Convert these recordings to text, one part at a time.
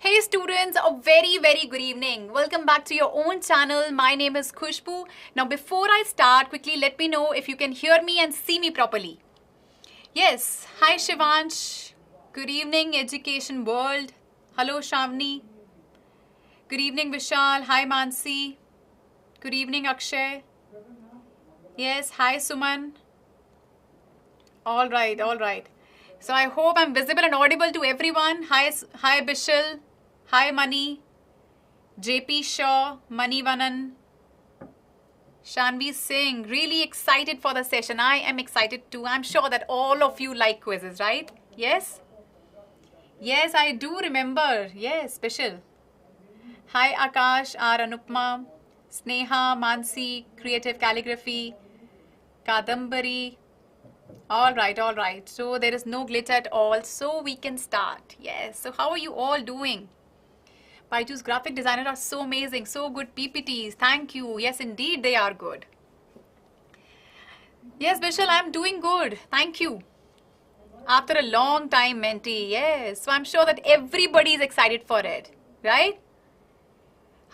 Hey students, a very good evening. Welcome back to your own channel. My name is Khushbu. Now before I start, quickly let me know if you can hear me and see me properly. Yes, hi Shivansh. Good evening education world. Hello Shavni. Good evening Vishal. Hi Mansi. Good evening Akshay. Yes, hi Suman. All right. So I hope I'm visible and audible to everyone. Hi Bishal. Hi Mani. JP Shaw. Mani Vanan. Shanvi Singh. Really excited for the session. I am excited too. I'm sure that all of you like quizzes, right? Yes? Yes, I do remember. Yes, Bishal. Hi Akash, R. Anupma. Sneha, Mansi, Creative Calligraphy. Kadambari. All right. So there is no glitch at all. So we can start. Yes. So how are you all doing? Byjus graphic designers are so amazing. So good PPTs. Thank you. Yes, indeed they are good. Yes, Bishal, I'm doing good. Thank you. After a long time, Menti. Yes. So I'm sure that everybody is excited for it. Right?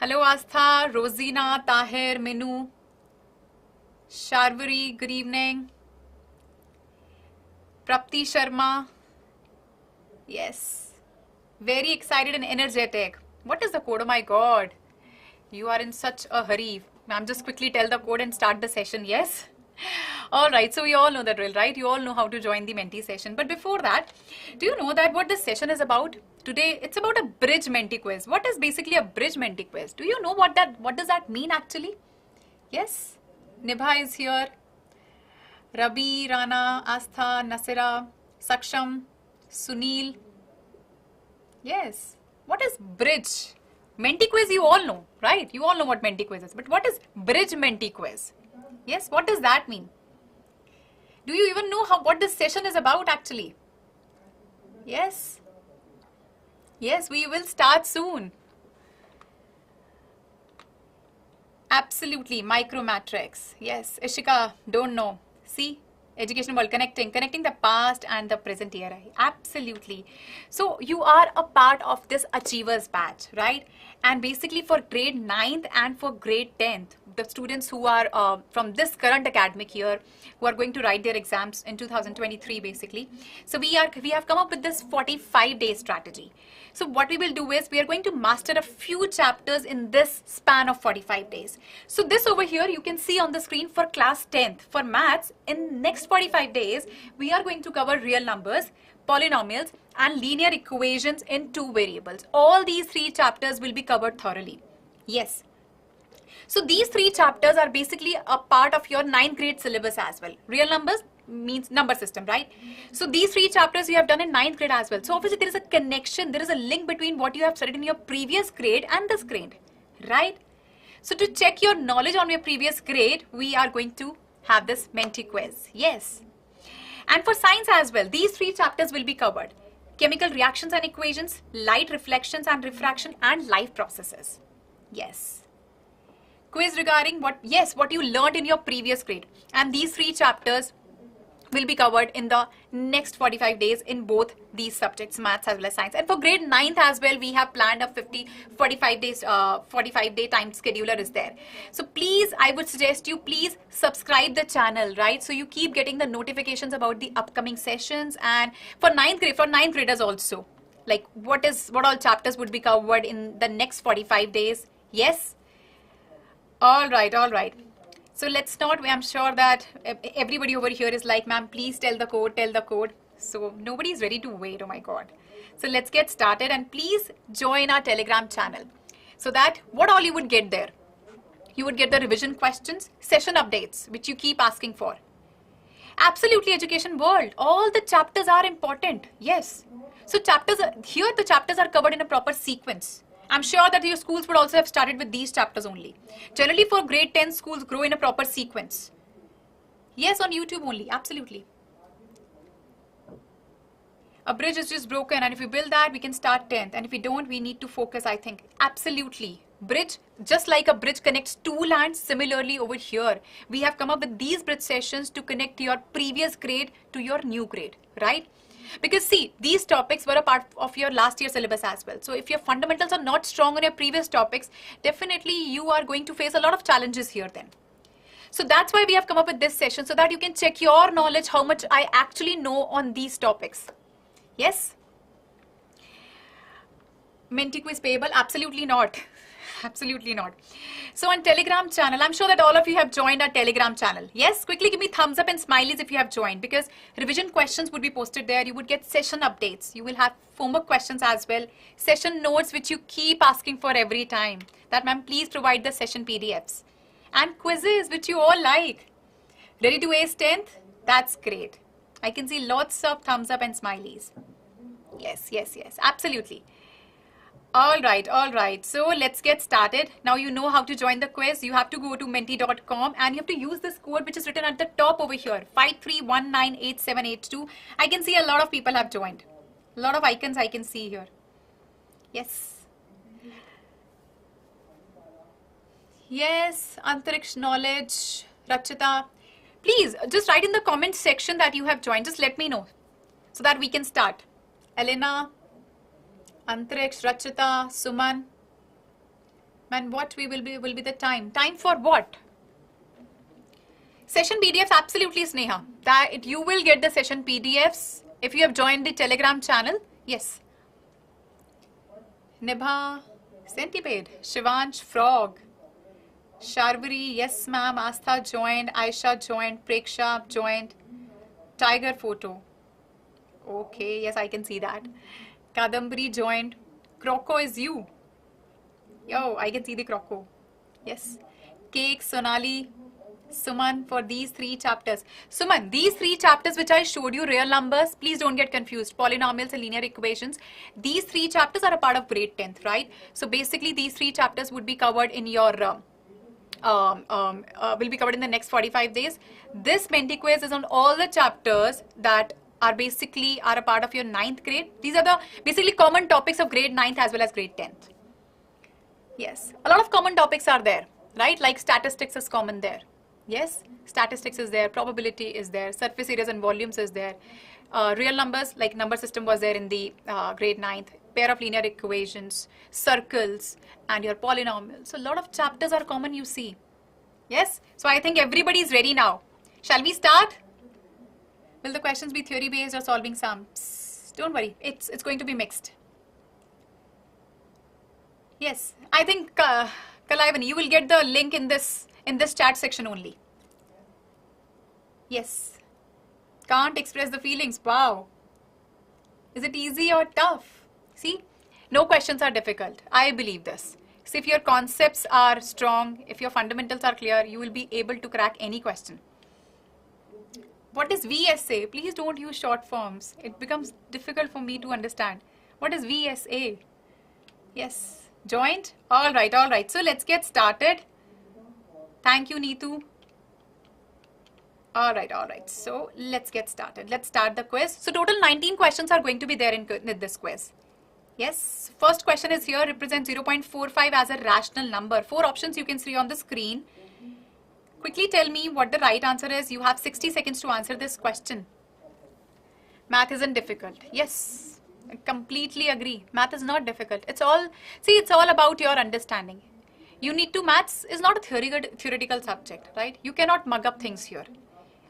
Hello, Astha, Rosina, Tahir, Minu, Sharvari. Good evening. Prapti Sharma. Yes. Very excited and energetic. What is the code? Oh my God. You are in such a hurry. Ma'am, just quickly tell the code and start the session. Yes. All right. So we all know the drill, right? You all know how to join the Menti session. But before that, do you know that what this session is about? Today, it's about a Bridge Menti Quiz. What is basically a Bridge Menti Quiz? Do you know what does that mean actually? Yes. Nibha is here. Rabi, Rana, Astha, Nasira, Saksham, Sunil. Yes. What is Bridge? Menti Quiz you all know, right? You all know what Menti Quiz is. But what is Bridge Menti Quiz? Yes, what does that mean? Do you even know what this session is about actually? Yes. Yes, we will start soon. Absolutely, micromatrix. Yes, Ishika, don't know. See, education world, connecting the past and the present era. Absolutely. So you are a part of this Achievers batch, right? And basically for grade 9th and for grade 10th, the students who are from this current academic year, who are going to write their exams in 2023 basically. So we have come up with this 45-day strategy. So what we will do is we are going to master a few chapters in this span of 45 days. So this over here you can see on the screen for class 10th. For maths, in next 45 days, we are going to cover real numbers, polynomials and linear equations in 2 variables. All these 3 chapters will be covered thoroughly. Yes. So these 3 chapters are basically a part of your 9th grade syllabus as well. Real numbers means number system, right? So these 3 chapters you have done in 9th grade as well. So obviously there is a connection, there is a link between what you have studied in your previous grade and this grade, right? So to check your knowledge on your previous grade, we are going to have this Menti quiz. Yes. And for science as well, these 3 chapters will be covered. Chemical reactions and equations, light reflections and refraction, and life processes. Yes. Quiz regarding what you learned in your previous grade. And these 3 chapters will be covered in the next 45 days in both these subjects, maths as well as science. And for grade 9th as well, we have planned a 45-day time scheduler is there. So please, I would suggest you please subscribe the channel, right? So you keep getting the notifications about the upcoming sessions. And for 9th graders also, like what all chapters would be covered in the next 45 days. Yes. All right. So let's not, I'm sure that everybody over here is like, ma'am, please tell the code. So nobody is ready to wait, oh my God. So let's get started and please join our Telegram channel. So that what all you would get there? You would get the revision questions, session updates, which you keep asking for. Absolutely, education world. All the chapters are important. Yes. So the chapters are covered in a proper sequence. I'm sure that your schools would also have started with these chapters only. Generally for grade 10, schools grow in a proper sequence. Yes, on YouTube only. Absolutely. A bridge is just broken, and if we build that, we can start 10th. And if we don't, we need to focus, I think. Absolutely. Bridge, just like a bridge connects 2 lands, similarly over here, we have come up with these bridge sessions to connect your previous grade to your new grade, right? Because see, these topics were a part of your last year syllabus as well. So if your fundamentals are not strong on your previous topics, definitely you are going to face a lot of challenges here then. So that's why we have come up with this session, so that you can check your knowledge, how much I actually know on these topics. Yes? Menti Quiz payable? Absolutely not. Absolutely not. So on Telegram channel, I'm sure that all of you have joined our Telegram channel. Yes, quickly give me thumbs up and smileys if you have joined, because revision questions would be posted there. You would get session updates. You will have homework questions as well. Session notes which you keep asking for every time. That ma'am, please provide the session PDFs. And quizzes which you all like. Ready to ace 10th? That's great. I can see lots of thumbs up and smileys. Yes, yes, yes, absolutely. All right. So let's get started. Now you know how to join the quiz. You have to go to menti.com and you have to use this code which is written at the top over here, 53198782. I can see a lot of people have joined. A lot of icons I can see here. Yes. Yes, Antariksh Knowledge, Rachita. Please just write in the comment section that you have joined. Just let me know so that we can start. Elena, Antariksh, Rachita, Suman. Man, what will be the time? Time for what? Session PDFs, absolutely, Sneha. You will get the session PDFs if you have joined the Telegram channel. Yes. Nibha, Centipede, Shivansh, Frog. Sharvari, yes ma'am. Astha joined. Aisha joined. Preksha joined. Tiger photo. Okay, yes, I can see that. Kadambari joined. Croco is you. Yo, I can see the Croco. Yes. Cake, Sonali, Suman for these 3 chapters. Suman, these 3 chapters which I showed you, real numbers, please don't get confused. Polynomials and linear equations. These 3 chapters are a part of grade 10th, right? So basically these 3 chapters would be covered in your will be covered in the next 45 days. This Menti Quiz is on all the chapters that are basically a part of your 9th grade. These are the basically common topics of grade 9th as well as grade 10th. Yes, a lot of common topics are there, right? Like statistics is common there. Yes, statistics is there, probability is there, surface areas and volumes is there. Real numbers like number system was there in the grade 9th. Pair of linear equations, circles, and your polynomials. So a lot of chapters are common, you see. Yes? So I think everybody is ready now. Shall we start? Will the questions be theory based or solving sums? Don't worry, it's going to be mixed. Yes, I think Kalaivan, you will get the link in this chat section only. Yes. Can't express the feelings. Wow. Is it easy or tough? See, no questions are difficult. I believe this. So if your concepts are strong, if your fundamentals are clear, you will be able to crack any question. What is VSA? Please don't use short forms. It becomes difficult for me to understand. What is VSA? Yes. Joined? All right. So let's get started. Thank you, Neetu. All right. So let's get started. Let's start the quiz. So total 19 questions are going to be there in this quiz. Yes. First question is here. Represent 0.45 as a rational number. 4 options you can see on the screen. Quickly tell me what the right answer is. You have 60 seconds to answer this question. Math isn't difficult. Yes. I completely agree. Math is not difficult. It's all about your understanding. You need to, maths is not a theoretical subject, right? You cannot mug up things here.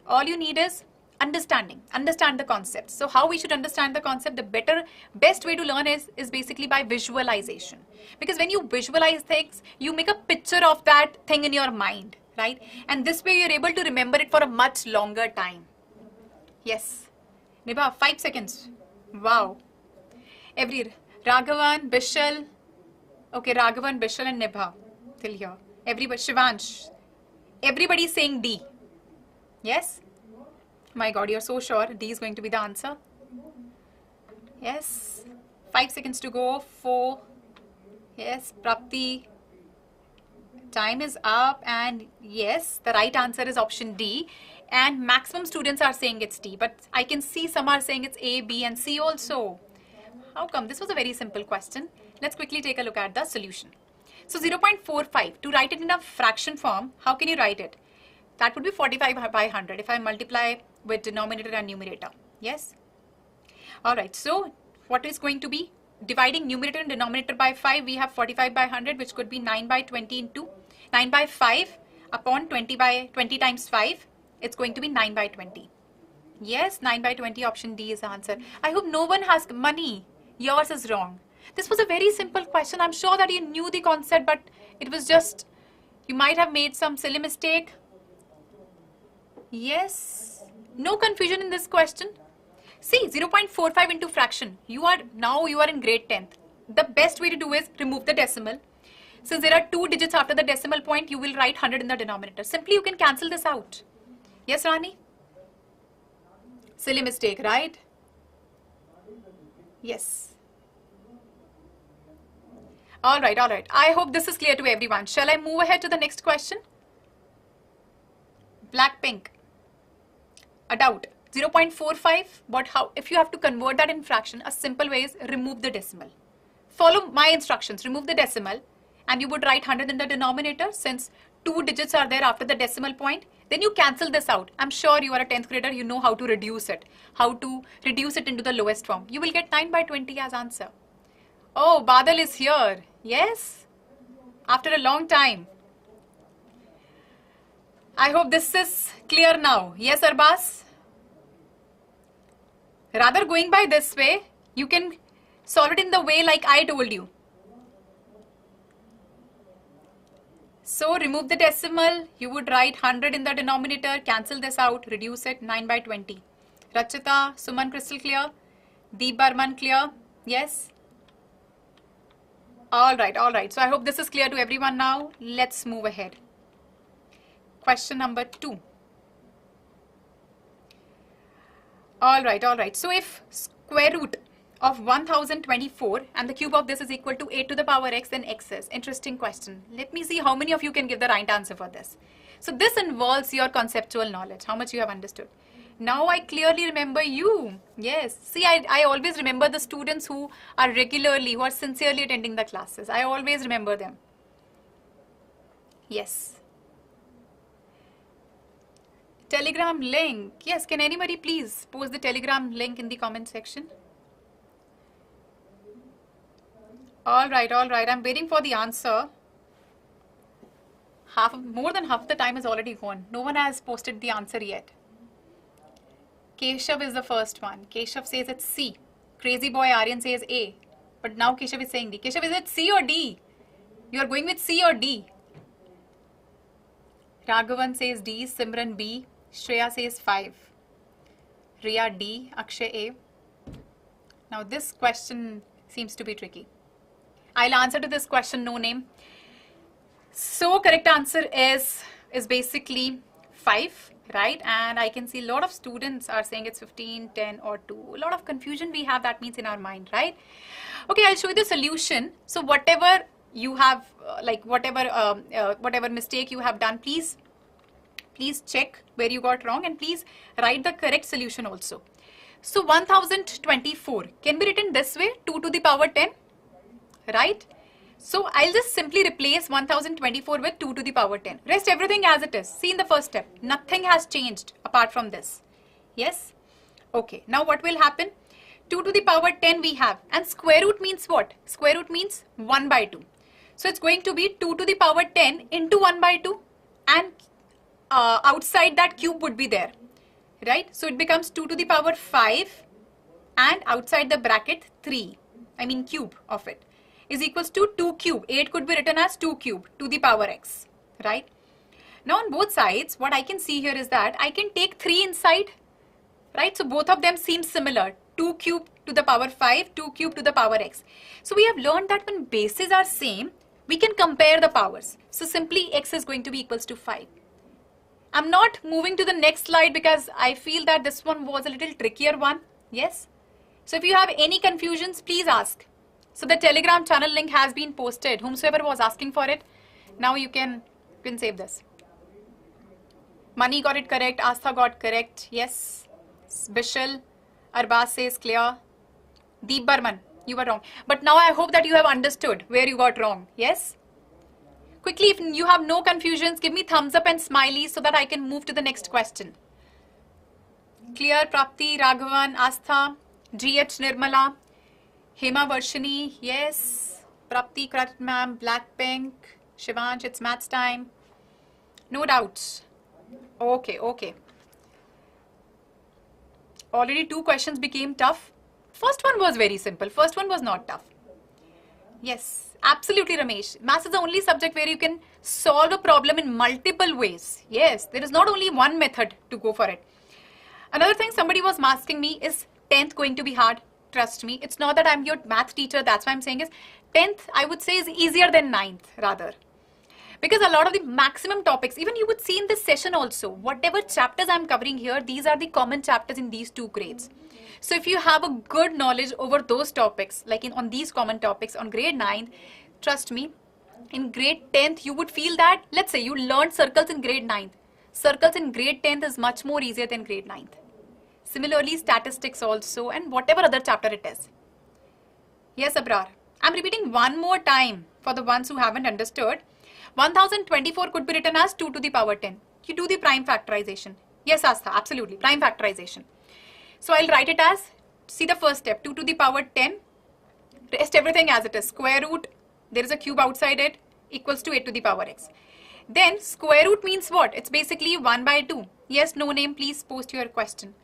All you need is understanding, understand the concepts. So how we should understand the concept, the best way to learn is basically by visualization. Because when you visualize things, you make a picture of that thing in your mind, right? And this way you're able to remember it for a much longer time. Yes. Nibha, 5 seconds. Wow. Raghavan, Bishal. Okay, Raghavan, Bishal and Nibha. Till here. Everybody, Shivansh. Everybody saying D. Yes? My God, you're so sure D is going to be the answer. Yes. 5 seconds to go. 4. Yes, Prapti. Time is up, and yes, the right answer is option D. And maximum students are saying it's D, but I can see some are saying it's A, B, and C also. How come? This was a very simple question. Let's quickly take a look at the solution. So 0.45, to write it in a fraction form, how can you write it? That would be 45 by 100 if I multiply with denominator and numerator. Yes? Alright, so what is going to be? Dividing numerator and denominator by 5, we have 45 by 100, which could be 9 by 20 into 9 by 5 upon 20 by 20 times 5. It's going to be 9 by 20. Yes, 9 by 20, option D is the answer. I hope no one has money. Yours is wrong. This was a very simple question. I'm sure that you knew the concept, but it was just, you might have made some silly mistake. Yes, no confusion in this question. See, 0.45 into fraction. You are in grade 10th. The best way to do is remove the decimal. Since there are 2 digits after the decimal point, you will write 100 in the denominator. Simply you can cancel this out. Yes, Rani? Silly mistake, right? Yes. All right. I hope this is clear to everyone. Shall I move ahead to the next question? Blackpink. A doubt. 0.45, but how? If you have to convert that in fraction, a simple way is remove the decimal. Follow my instructions. Remove the decimal and you would write 100 in the denominator. Since 2 digits are there after the decimal point, then you cancel this out. I'm sure you are a 10th grader. You know how to reduce it. How to reduce it into the lowest form. You will get 9 by 20 as answer. Oh, Badal is here. Yes. After a long time. I hope this is clear now. Yes, Arbas? Rather going by this way, you can solve it in the way like I told you. So remove the decimal, you would write 100 in the denominator, cancel this out, reduce it, 9 by 20. Rachita, Suman, crystal clear? Deep Barman, clear? Yes? Alright. So I hope this is clear to everyone now. Let's move ahead. Question number 2. Alright. So if square root of 1024 and the cube of this is equal to 8 to the power x, then x is. Interesting question. Let me see how many of you can give the right answer for this. So this involves your conceptual knowledge, how much you have understood. Now I clearly remember you. Yes. See, I always remember the students who are regularly, who are sincerely attending the classes. I always remember them. Yes. Telegram link. Yes, can anybody please post the Telegram link in the comment section? Alright. I'm waiting for the answer. More than half the time is already gone. No one has posted the answer yet. Keshav is the first one. Keshav says it's C. Crazy boy Aryan says A. But now Keshav is saying D. Keshav, is it C or D? You are going with C or D? Raghavan says D. Simran B. Shreya says 5. Riya D. Akshay A. Now this question seems to be tricky. I'll answer to this question, no name. So correct answer is basically 5, right? And I can see a lot of students are saying it's 15, 10 or 2. A lot of confusion we have, that means in our mind, right? Okay, I'll show you the solution. So whatever you have, whatever mistake you have done, please check where you got wrong and please write the correct solution also. So 1024 can be written this way, 2 to the power 10, right? So I'll just simply replace 1024 with 2 to the power 10. Rest everything as it is. See in the first step, nothing has changed apart from this. Yes? Okay, now what will happen? 2 to the power 10 we have, and square root means what? Square root means 1 by 2. So it's going to be 2 to the power 10 into 1 by 2, and outside that cube would be there, right? So it becomes 2 to the power 5 and outside the bracket 3, cube of it, is equals to 2 cube. 8 could be written as 2 cube to the power x, right? Now on both sides, what I can see here is that I can take 3 inside, right? So both of them seem similar. 2 cube to the power 5, 2 cube to the power x. So we have learned that when bases are same, we can compare the powers. So simply x is going to be equals to 5. I'm not moving to the next slide because I feel that this one was a little trickier one. Yes? So if you have any confusions, please ask. So the Telegram channel link has been posted. Whomsoever was asking for it, now you can save this. Mani got it correct. Astha got correct. Yes. Bishal. Arbas says clear. Deep Barman, you were wrong. But now I hope that you have understood where you got wrong. Yes? Quickly, if you have no confusions, give me thumbs up and smileys so that I can move to the next question. Clear, Prapti, Raghavan, Astha, GH Nirmala, Hema Varshini, yes. Prapti Krat ma'am, Blackpink, Shivansh, it's maths time. No doubts. Okay, okay. Already 2 questions became tough. First one was very simple. First one was not tough. Yes, absolutely, Ramesh. Maths is the only subject where you can solve a problem in multiple ways. Yes, there is not only one method to go for it. Another thing somebody was asking me, is 10th going to be hard? Trust me, it's not that I'm your math teacher. That's why I'm saying is 10th, I would say, is easier than 9th rather. Because a lot of the maximum topics, even you would see in this session also, whatever chapters I'm covering here, these are the common chapters in these 2 grades. So if you have a good knowledge over those topics, like on these common topics on grade 9, trust me, in grade 10th, you would feel that, let's say you learned circles in grade 9th. Circles in grade 10th is much more easier than grade 9th. Similarly, statistics also, and whatever other chapter it is. Yes, Abrar. I'm repeating one more time for the ones who haven't understood. 1024 could be written as 2 to the power 10. You do the prime factorization. Yes, Astha, absolutely, prime factorization. So I'll write it as, see the first step, 2 to the power 10. Rest everything as it is. Square root, there is a cube outside it, equals to 8 to the power x. Then square root means what? It's basically 1 by 2. Yes, no name, please post your question.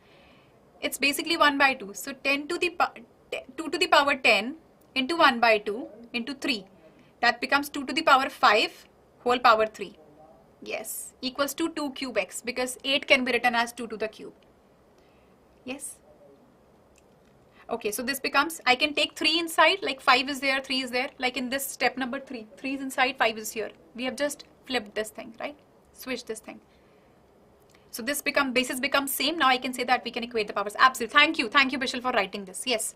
It's basically 1 by 2. So 2 to the power 10 into 1 by 2 into 3. That becomes 2 to the power 5 whole power 3. Yes, equals to 2 cube x, because 8 can be written as 2 to the cube. Yes. Okay, so this becomes, I can take 3 inside, like 5 is there, 3 is there, like in this step number 3. 3 is inside, 5 is here. We have just flipped this thing, right? Switched this thing. So this basis becomes same. Now I can say that we can equate the powers. Absolutely. Thank you, Bishal, for writing this. Yes.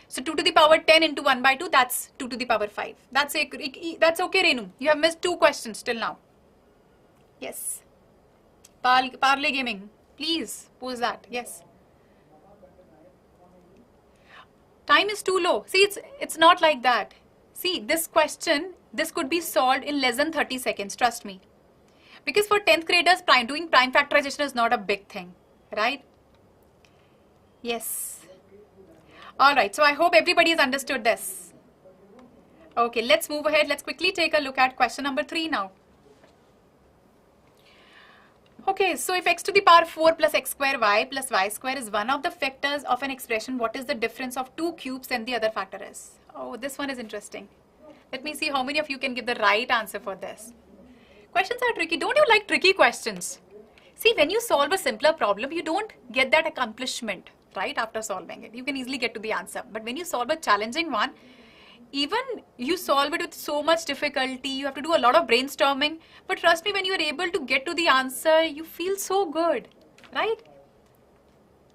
So 2 to the power 10 into 1 by 2, that's 2 to the power 5. That's okay, Renu. You have missed 2 questions till now. Yes. Parley Gaming, please pose that. Yes. Time is too low. See, it's not like that. See, this question, this could be solved in less than 30 seconds, trust me. Because for 10th graders, doing prime factorization is not a big thing, right? Yes. Alright, so I hope everybody has understood this. Okay, let's move ahead. Let's quickly take a look at question number 3 now. Okay, so if x to the power 4 plus x square y plus y square is one of the factors of an expression, what is the difference of 2 cubes and the other factor is? Oh, this one is interesting. Let me see how many of you can give the right answer for this. Questions are tricky. Don't you like tricky questions? See, when you solve a simpler problem, you don't get that accomplishment, right, after solving it. You can easily get to the answer. But when you solve a challenging one, even you solve it with so much difficulty, you have to do a lot of brainstorming. But trust me, when you're able to get to the answer, you feel so good, right?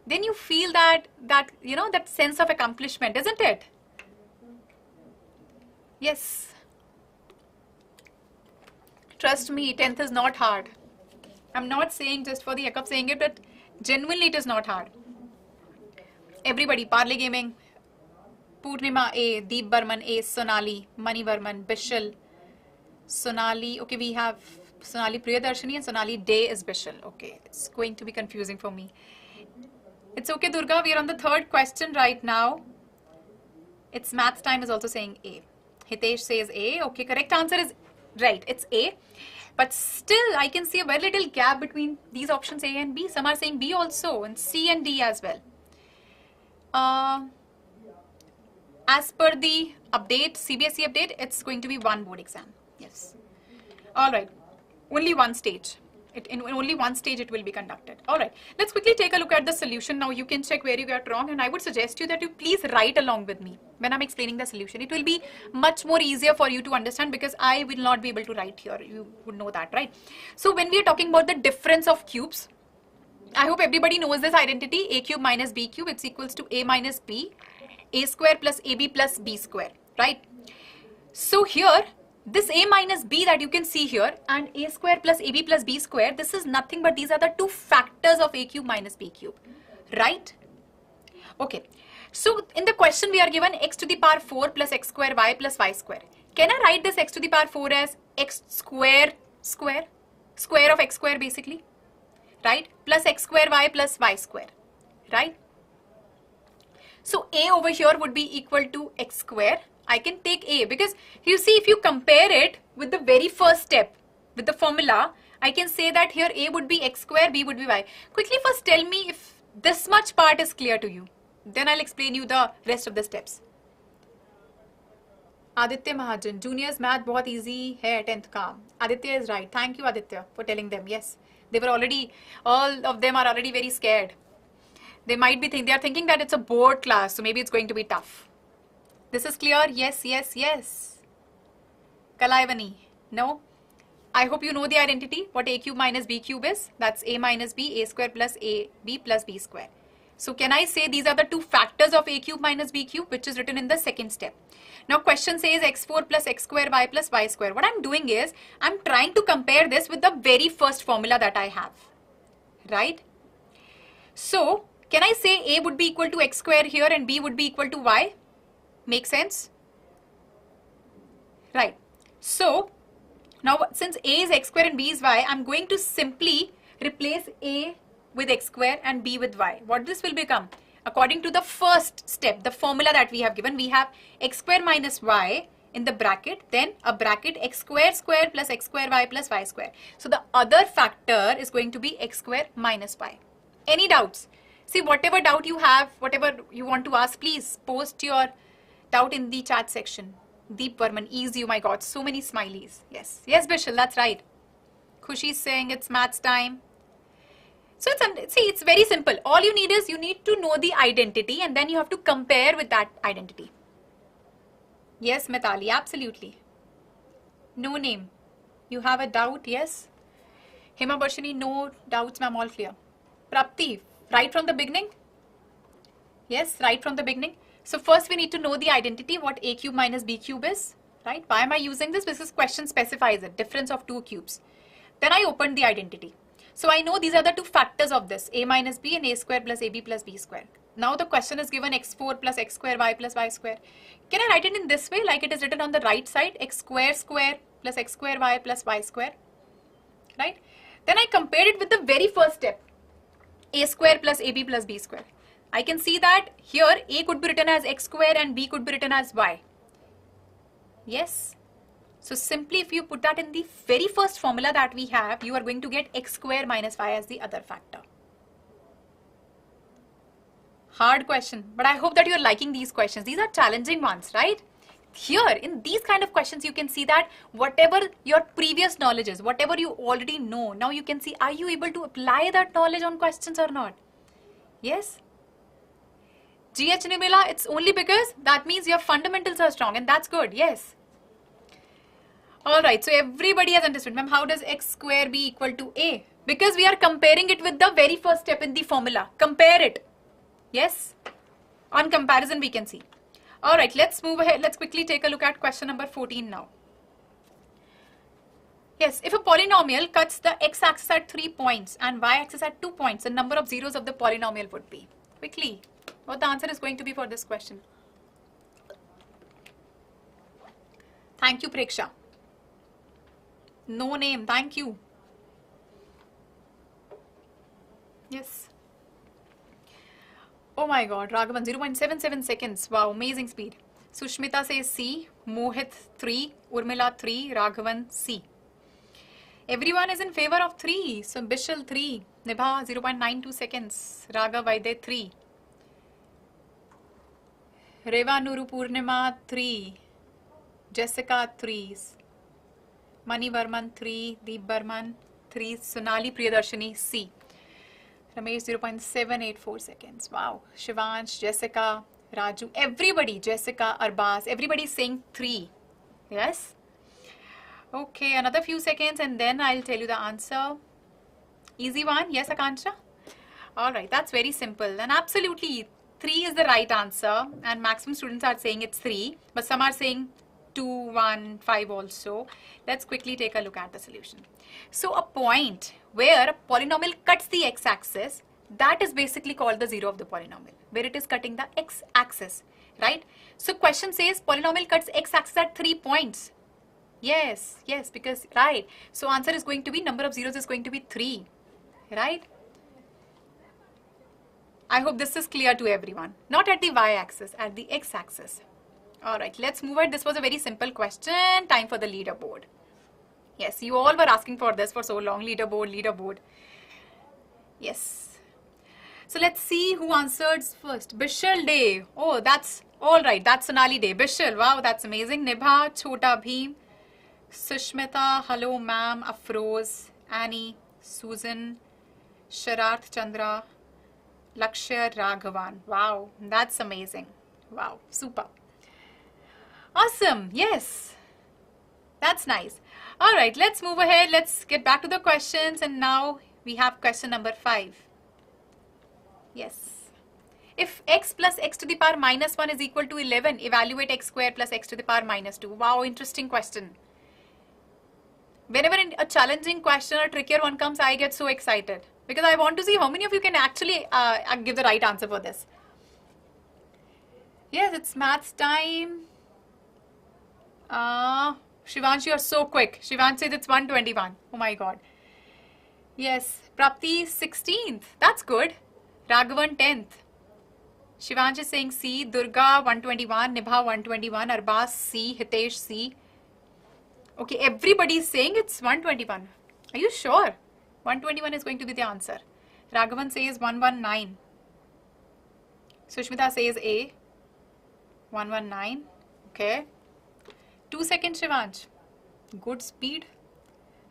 Then you feel that sense of accomplishment, isn't it? Yes. Trust me, 10th is not hard. I'm not saying just for the heck of saying it, but genuinely it is not hard. Everybody, Parley Gaming, Purnima A, Deep Burman A, Sonali, Mani Varman, Bishal, Sonali. Okay, we have Sonali Priyadarshini and Sonali Day is Bishal. Okay, it's going to be confusing for me. It's okay, Durga. We are on the 3rd question right now. It's maths time is also saying A. Hitesh says A. Okay, correct answer is right. It's A. But still, I can see a very little gap between these options A and B. Some are saying B also, and C and D as well. As per the update, CBSE update, it's going to be 1 board exam. Yes. All right. Only one stage. In only one stage it will be conducted. All right. Let's quickly take a look at the solution. Now you can check where you got wrong, and I would suggest you that you please write along with me when I'm explaining the solution. It will be much more easier for you to understand because I will not be able to write here. You would know that, right? So when we are talking about the difference of cubes, I hope everybody knows this identity, a cube minus b cube, it's equals to a minus b, a square plus ab plus b square, right? So here, this a minus b that you can see here and a square plus ab plus b square, this is nothing but these are the 2 factors of a cube minus b cube, right? Okay, so in the question we are given x to the power 4 plus x square y plus y square. Can I write this x to the power 4 as x square of x square basically, right? Plus x square y plus y square, right? So a over here would be equal to x square. I can take a because you see if you compare it with the very first step with the formula, I can say that here a would be x square, b would be y. Quickly first tell me if this much part is clear to you. Then I'll explain you the rest of the steps. Aditya Mahajan, juniors math बहुत easy है 10th का. Aditya is right. Thank you Aditya for telling them. Yes, they were already, all of them are already very scared. They might be they are thinking that it's a board class, so maybe it's going to be tough. This is clear? Yes, yes, yes. Kalaivani, no? I hope you know the identity, what a cube minus b cube is. That's a minus b, a square plus a b plus b square. So can I say these are the two factors of a cube minus b cube, which is written in the second step. Now question says x4 plus x square y plus y square. What I'm doing is, I'm trying to compare this with the very first formula that I have, right? So can I say a would be equal to x square here and b would be equal to y? Make sense? Right. So now since a is x square and b is y, I'm going to simply replace a with x square and b with y. What this will become? According to the first step, the formula that we have given, we have x square minus y in the bracket, then a bracket x square square plus x square y plus y square. So the other factor is going to be x square minus y. Any doubts? See, whatever doubt you have, whatever you want to ask, please post your doubt in the chat section. Deep Burman, easy, oh my god, so many smileys. Yes, yes Bishal, that's right. Khushi is saying it's maths time. So it's very simple. All you need is, you need to know the identity and then you have to compare with that identity. Yes, Mitali, absolutely. No name. You have a doubt, yes. Hema Bharshini, no doubts, ma'am, all clear. Prapti, right from the beginning? Yes, right from the beginning. So first we need to know the identity, what a cube minus b cube is, right? Why am I using this? Because question specifies it, difference of two cubes. Then I opened the identity. So I know these are the two factors of this, a minus b and a square plus ab plus b square. Now the question is given x4 plus x square y plus y square. Can I write it in this way, like it is written on the right side, x square square plus x square y plus y square, right? Then I compared it with the very first step, a square plus ab plus b square. I can see that here a could be written as x square and b could be written as y. Yes. So simply if you put that in the very first formula that we have, you are going to get x square minus y as the other factor. Hard question, but I hope that you are liking these questions. These are challenging ones, right? Here in these kind of questions, you can see that whatever your previous knowledge is, whatever you already know, now you can see, are you able to apply that knowledge on questions or not? Yes? GH Nimila, it's only because that means your fundamentals are strong and that's good, yes. Alright, so everybody has understood. Ma'am, how does x square be equal to a? Because we are comparing it with the very first step in the formula. Compare it. Yes? On comparison we can see. Alright, let's move ahead. Let's quickly take a look at question number 14 now. Yes, if a polynomial cuts the x-axis at 3 points and y-axis at 2 points, the number of zeros of the polynomial would be. Quickly, what the answer is going to be for this question? Thank you, Preksha. No name, thank you. Yes. Oh my god, Raghavan, 0.77 seconds. Wow, amazing speed. Sushmita says C, Mohit 3, Urmila 3, Raghavan C. Everyone is in favor of 3. So Bishal 3, Nibha 0.92 seconds, Raghav Vaidya 3. Reva Nuru Purnima 3, Jessica 3. Mani Varman 3, Deep Burman 3, Sonali Priyadarshini C. Ramesh 0.784 seconds. Wow. Shivansh, Jessica, Raju, everybody, Jessica, Arbas, everybody is saying 3. Yes? Okay, another few seconds and then I'll tell you the answer. Easy one. Yes, Akansha? Alright, that's very simple. And absolutely, 3 is the right answer. And maximum students are saying it's 3. But some are saying 2, 1, 5 also. Let's quickly take a look at the solution. So a point where a polynomial cuts the x-axis, that is basically called the zero of the polynomial, where it is cutting the x-axis, right? So question says polynomial cuts x-axis at 3 points. Yes, yes, because, right. So answer is going to be, number of zeros is going to be 3, right? I hope this is clear to everyone. Not at the y-axis, at the x-axis. All right, let's move ahead. This was a very simple question. Time for the leaderboard. Yes, you all were asking for this for so long. Leaderboard, leaderboard. Yes. So let's see who answered first. Bishal Day. Oh, that's all right. That's Sonali Day. Bishal, wow, that's amazing. Nibha, Chota Bheem, Sushmita, hello ma'am, Afroz, Annie, Susan, Sharath Chandra, Lakshya Raghavan. Wow, that's amazing. Wow, super. Awesome. Yes. That's nice. All right, let's move ahead. Let's get back to the questions. And now we have question number 5. Yes. If x plus x to the power minus 1 is equal to 11, evaluate x square plus x to the power minus 2. Wow, interesting question. Whenever a challenging question or trickier one comes, I get so excited because I want to see how many of you can actually give the right answer for this. Yes, it's maths time. Shivansh, you are so quick. Shivansh says it's 121. Oh my God. Yes, Prapti 16th. That's good. Raghavan 10th. Shivansh is saying C. Durga 121. Nibha 121. Arbas C. Hitesh C. Okay, everybody is saying it's 121. Are you sure? 121 is going to be the answer. Raghavan says 119. Sushmita says A. 119. Okay. 2 seconds, Shivansh. Good speed.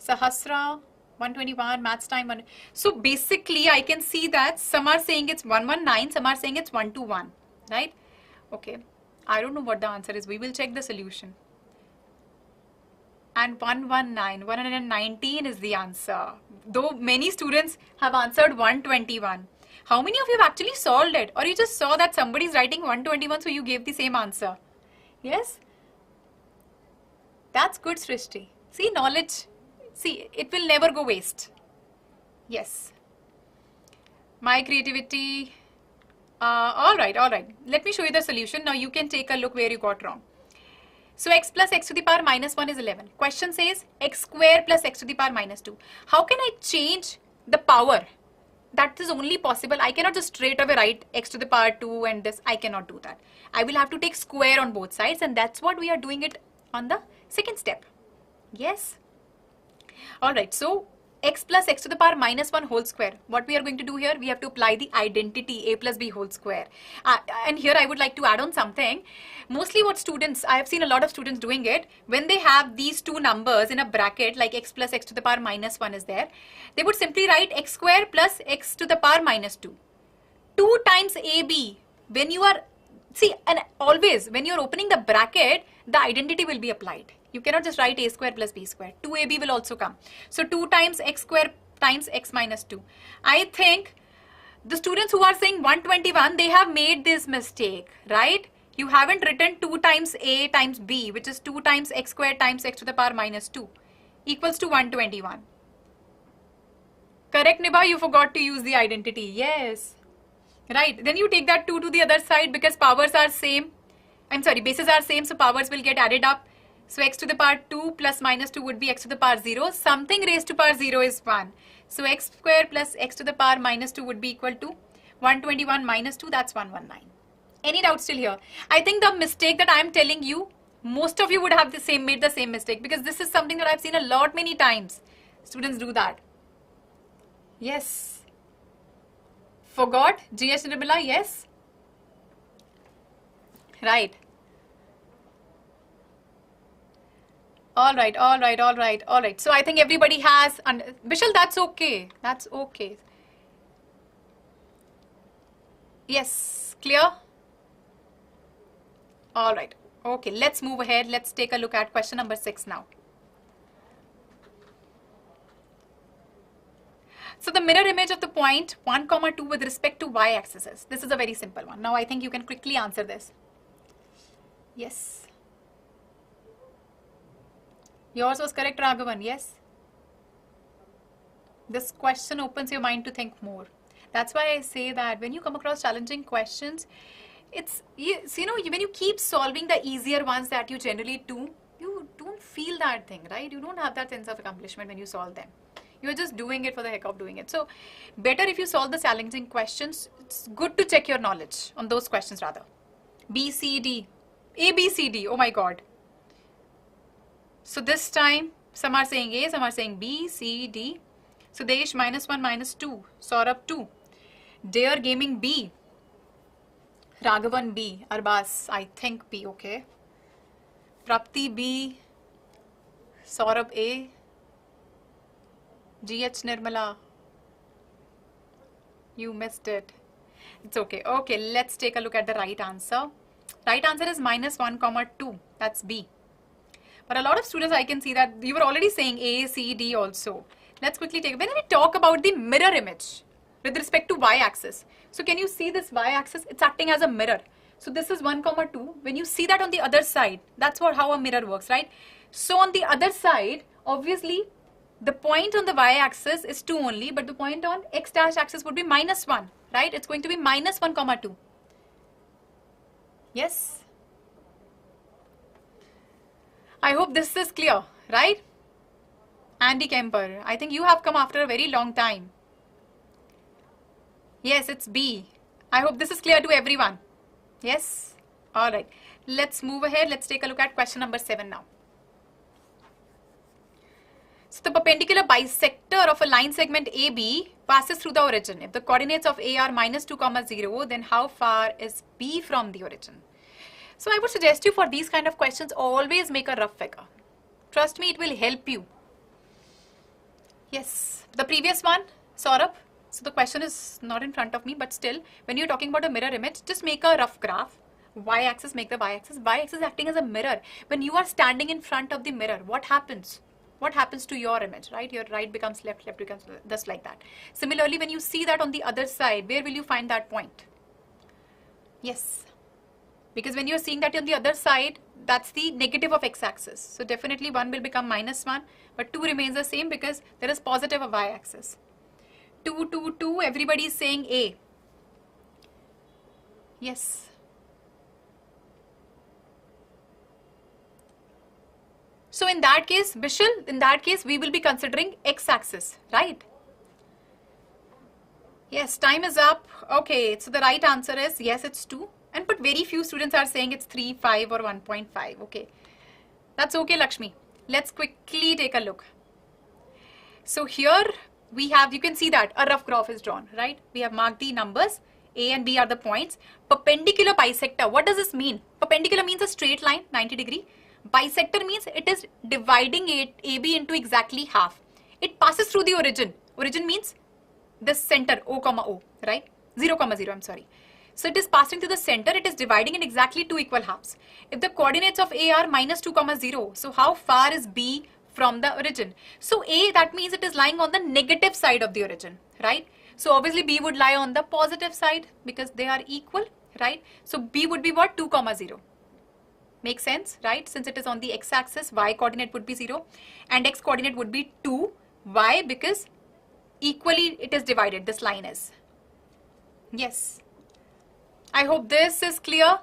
Sahasra, 121, maths time. So basically, I can see that some are saying it's 119, some are saying it's 121, right? Okay. I don't know what the answer is. We will check the solution. And 119 is the answer. Though many students have answered 121. How many of you have actually solved it? Or you just saw that somebody is writing 121, so you gave the same answer? Yes? That's good, Srishti. See, knowledge, see, it will never go waste. Yes. My creativity. All right. Let me show you the solution. Now you can take a look where you got wrong. So x plus x to the power minus 1 is 11. Question says x square plus x to the power minus 2. How can I change the power? That is only possible. I cannot just straight away write x to the power 2 and this. I cannot do that. I will have to take square on both sides, and that's what we are doing it on the second step. Yes. All right. So x plus x to the power minus 1 whole square. What we are going to do here, we have to apply the identity a plus b whole square. And here I would like to add on something. Mostly what students, I have seen a lot of students doing it, when they have these two numbers in a bracket like x plus x to the power minus 1 is there, they would simply write x square plus x to the power minus 2. 2 times ab. When you are, see, and always when you are opening the bracket, the identity will be applied. You cannot just write a square plus b square. 2ab will also come. So 2 times x square times x minus 2. I think the students who are saying 121, they have made this mistake, right? You haven't written 2 times a times b, which is 2 times x square times x to the power minus 2 equals to 121. Correct, Nibha? You forgot to use the identity. Yes. Right. Then you take that 2 to the other side because powers are same. I'm sorry, bases are same, so powers will get added up. So x to the power 2 plus minus 2 would be x to the power 0. Something raised to power 0 is 1. So x square plus x to the power minus 2 would be equal to 121 minus 2. That's 119. Any doubt still here? I think the mistake that I am telling you, most of you would have made the same mistake, because this is something that I've seen many times. Students do that. Yes. Forgot? GS Nirmala, yes? Right. All right. So I think everybody has, Bishal, that's okay. That's okay. Yes, clear? All right. Okay, let's move ahead. Let's take a look at question number 6 now. So the mirror image of the point 1, 2 with respect to y-axis is. This is a very simple one. Now I think you can quickly answer this. Yes. Yours was correct, Raghavan. Yes. This question opens your mind to think more. That's why I say that when you come across challenging questions, it's, when you keep solving the easier ones that you generally do, you don't feel that thing, right? You don't have that sense of accomplishment when you solve them. You're just doing it for the heck of doing it. So better if you solve the challenging questions. It's good to check your knowledge on those questions rather. B, C, D. A, B, C, D. Oh my God. So this time, some are saying A, some are saying B, C, D. Sudesh -1, -2. Saurabh 2. Dare Gaming B. Raghavan B. Arbas, I think B, okay. Prapti B. Saurabh A. GH Nirmala. You missed it. It's okay. Okay, let's take a look at the right answer. Right answer is -1, 2. That's B. But a lot of students, I can see that you were already saying A, C, D also. Let's quickly take, when we talk about the mirror image with respect to y-axis. So can you see this y-axis? It's acting as a mirror. So this is 1, 2. When you see that on the other side, that's how a mirror works, right? So on the other side, obviously, the point on the y-axis is 2 only, but the point on x-axis would be -1, right? It's going to be -1, 2. Yes? I hope this is clear, right? Andy Kemper, I think you have come after a very long time. Yes, it's B. I hope this is clear to everyone. Yes? Alright. Let's move ahead. Let's take a look at question number 7 now. So the perpendicular bisector of a line segment AB passes through the origin. If the coordinates of A are -2, 0, then how far is B from the origin? So I would suggest you for these kind of questions, always make a rough figure. Trust me, it will help you. Yes, the previous one, Saurabh. So the question is not in front of me, but still, when you're talking about a mirror image, just make a rough graph. Y-axis, make the y-axis. Y-axis acting as a mirror. When you are standing in front of the mirror, what happens? What happens to your image, right? Your right becomes left, left becomes just like that. Similarly, when you see that on the other side, where will you find that point? Yes. Because when you're seeing that on the other side, that's the negative of x-axis. So definitely 1 will become -1, but 2 remains the same because there is positive of y-axis. 2, 2, 2, everybody is saying A. Yes. So in that case, Bishal, in that case, we will be considering x-axis, right? Yes, time is up. Okay, so the right answer is, yes, it's 2. But very few students are saying it's 3, 5 or 1.5. Okay. That's okay, Lakshmi. Let's quickly take a look. So here we have, you can see that a rough graph is drawn, right? We have marked the numbers. A and B are the points. Perpendicular bisector. What does this mean? Perpendicular means a straight line, 90 degree. Bisector means it is dividing AB into exactly half. It passes through the origin. Origin means the center, O, O, right? 0, 0, I'm sorry. So it is passing to the center, it is dividing in exactly 2 equal halves. If the coordinates of A are -2, 0, so how far is B from the origin? So A, that means it is lying on the negative side of the origin, right? So obviously B would lie on the positive side because they are equal, right? So B would be what? 2, 0. Makes sense, right? Since it is on the x-axis, y coordinate would be 0 and x coordinate would be 2. Why? Because equally it is divided, this line is. Yes. I hope this is clear.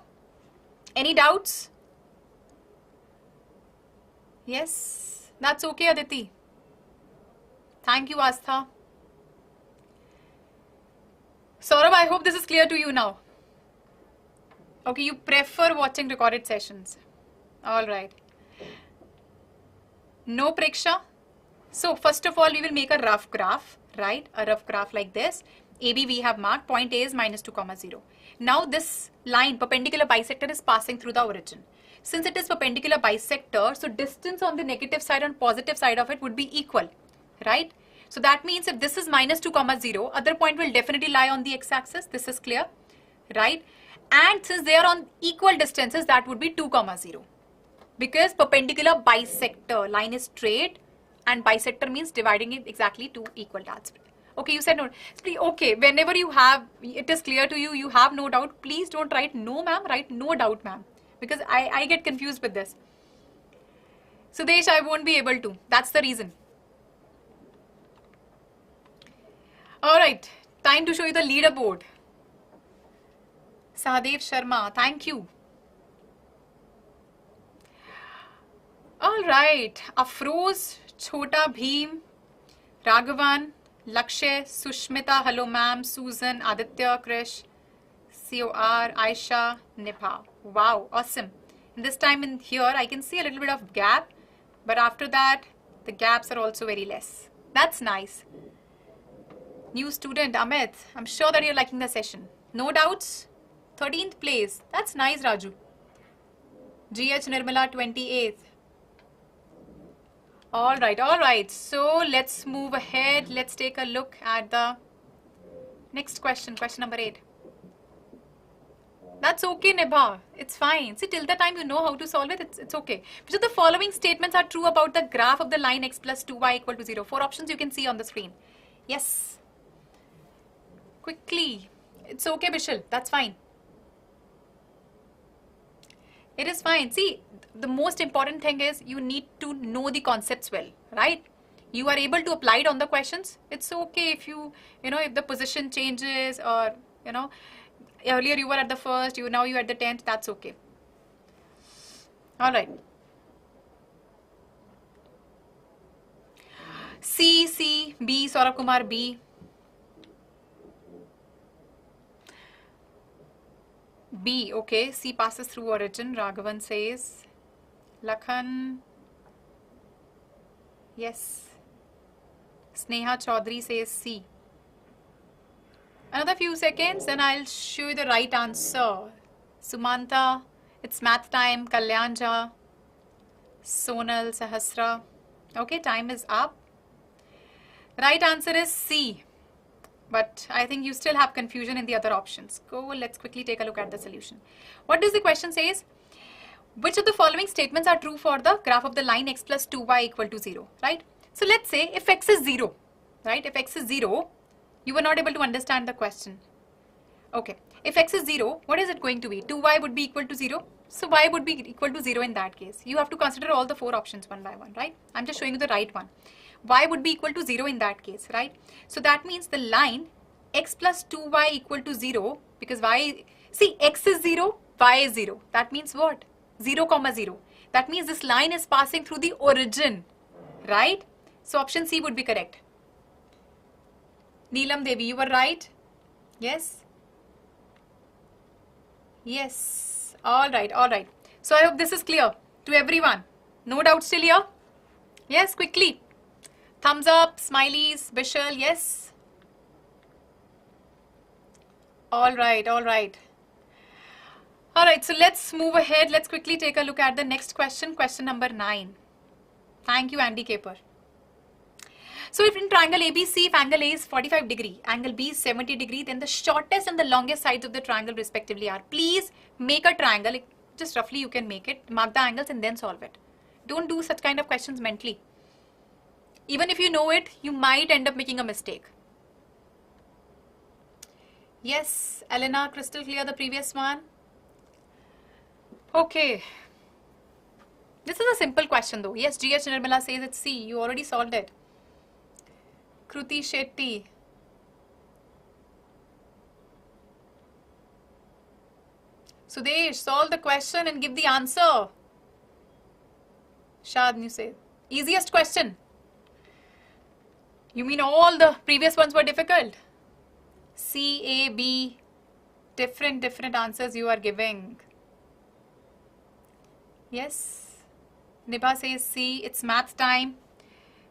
Any doubts? Yes, that's okay, Aditi. Thank you, Astha. Saurabh, I hope this is clear to you now. Okay, you prefer watching recorded sessions. All right. No, Preksha? So, first of all, we will make a rough graph, right? A rough graph like this. AB we have marked, point A is -2, 0. Now this line, perpendicular bisector, is passing through the origin. Since it is perpendicular bisector, so distance on the negative side and positive side of it would be equal, right? So that means if this is -2, 0, other point will definitely lie on the x-axis. This is clear, right? And since they are on equal distances, that would be 2, 0. Because perpendicular bisector, line is straight and bisector means dividing it exactly 2 equal parts. Okay, you said no. Okay, whenever you have, it is clear to you, you have no doubt, please don't write no ma'am, write no doubt ma'am. Because I get confused with this. Sudesh, I won't be able to. That's the reason. Alright, time to show you the leaderboard. Sahadev Sharma, thank you. Alright, Afroz, Chota Bheem, Raghavan, Lakshay, Sushmita, hello ma'am, Susan, Aditya, Krish, COR, Aisha, Nipha. Wow, awesome. And this time in here, I can see a little bit of gap, but after that, the gaps are also very less. That's nice. New student, Amit, I'm sure that you're liking the session. No doubts? 13th place. That's nice, Raju. GH Nirmala, 28th. All right. So let's move ahead. Let's take a look at the next question, question number 8. That's okay, Nibha. It's fine. See, till the time you know how to solve it, it's okay. Which of the following statements are true about the graph of the line x plus 2y equal to 0? 4 options you can see on the screen. Yes. Quickly. It's okay, Bishal. That's fine. It is fine. See, the most important thing is you need to know the concepts well, right? You are able to apply it on the questions. It's okay if if the position changes or, earlier you were at the first, now you're at the 10th, that's okay. All right. C, B, Saurabh Kumar, B. B, okay. C passes through origin. Raghavan says. Lakhan. Yes. Sneha Chaudhary says C. Another few seconds, then I'll show you the right answer. Sumanta, it's math time. Kalyanja, Sonal, Sahasra. Okay, time is up. Right answer is C. But I think you still have confusion in the other options. Let's quickly take a look at the solution. What does the question says? Which of the following statements are true for the graph of the line x plus 2y equal to 0, right? So let's say if x is 0, right? If x is 0, you were not able to understand the question. Okay. If x is 0, what is it going to be? 2y would be equal to 0. So y would be equal to 0 in that case. You have to consider all the 4 options one by one, right? I'm just showing you the right one. Y would be equal to 0 in that case, right? So that means the line x plus 2y equal to 0, because x is 0, y is 0. That means what? 0, 0. That means this line is passing through the origin, right? So option C would be correct. Neelam Devi, you were right? Yes? Yes. All right. So I hope this is clear to everyone. No doubt still here? Yes, quickly. Thumbs up, smileys, Bishal, yes? All right. All right, so let's move ahead. Let's quickly take a look at the next question, question number 9. Thank you, Andy Caper. So if in triangle ABC, if angle A is 45 degree, angle B is 70 degree, then the shortest and the longest sides of the triangle respectively are. Please make a triangle. Just roughly you can make it. Mark the angles and then solve it. Don't do such kind of questions mentally. Even if you know it, you might end up making a mistake. Yes, Elena, crystal clear the previous one. Okay. This is a simple question though. Yes, GH Nirmala says it's C. You already solved it. Kruti Shetty. Sudesh, solve the question and give the answer. Shad, you say. Easiest question. You mean all the previous ones were difficult? C, A, B, different answers you are giving. Yes. Nibha says C, it's math time.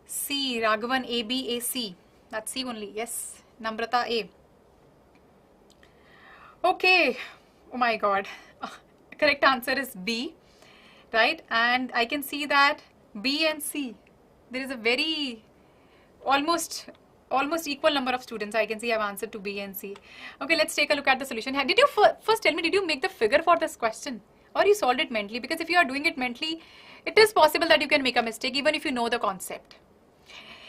C, Raghavan, A, B, A, C. That's C only, yes. Namrata, A. Okay. Oh my God. Correct answer is B, right? And I can see that B and C, there is a very almost equal number of students I can see have answered to B and C. Okay, let's take a look at the solution. Did you first tell me, did you make the figure for this question or you solved it mentally? Because if you are doing it mentally, it is possible that you can make a mistake even if you know the concept.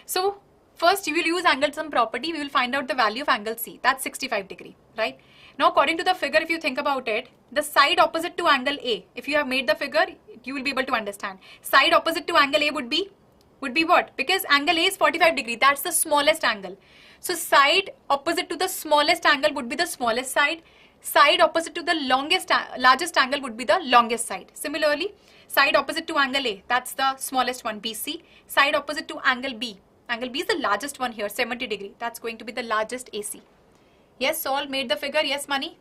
So first you will use angle sum property. We will find out the value of angle C. That's 65 degree, right? Now according to the figure, if you think about it, the side opposite to angle A, if you have made the figure, you will be able to understand. Side opposite to angle A would be what? Because angle A is 45 degree. That's the smallest angle. So side opposite to the smallest angle would be the smallest side. Side opposite to the largest angle would be the longest side. Similarly, side opposite to angle A, that's the smallest one, BC. Side opposite to angle B, Angle B is the largest one here, 70 degree. That's going to be the largest AC. Yes, solved, made the figure. Yes, Mani.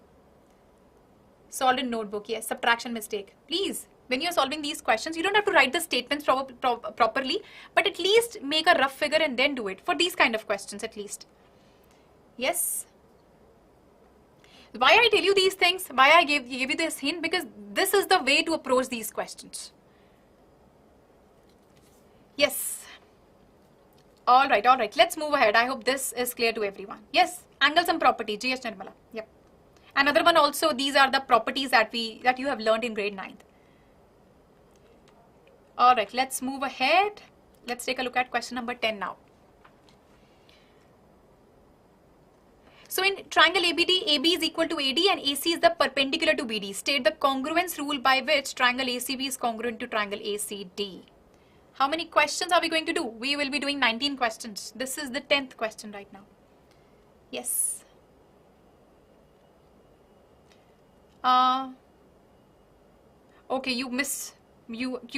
Solved in notebook. Yes, subtraction mistake. Please, when you're solving these questions, you don't have to write the statements properly, but at least make a rough figure and then do it for these kind of questions at least. Yes. Why I tell you these things, why I gave you this hint, because this is the way to approach these questions. Yes. All right. Let's move ahead. I hope this is clear to everyone. Yes, angles and property, G.H. Nirmala. Yep. Another one also, these are the properties that you have learned in grade 9th. All right, let's move ahead. Let's take a look at question number 10 now. So in triangle ABD, AB is equal to AD and AC is the perpendicular to BD. State the congruence rule by which triangle ACB is congruent to triangle ACD. How many questions are we going to do? We will be doing 19 questions. This is the 10th question right now. Yes. Okay, you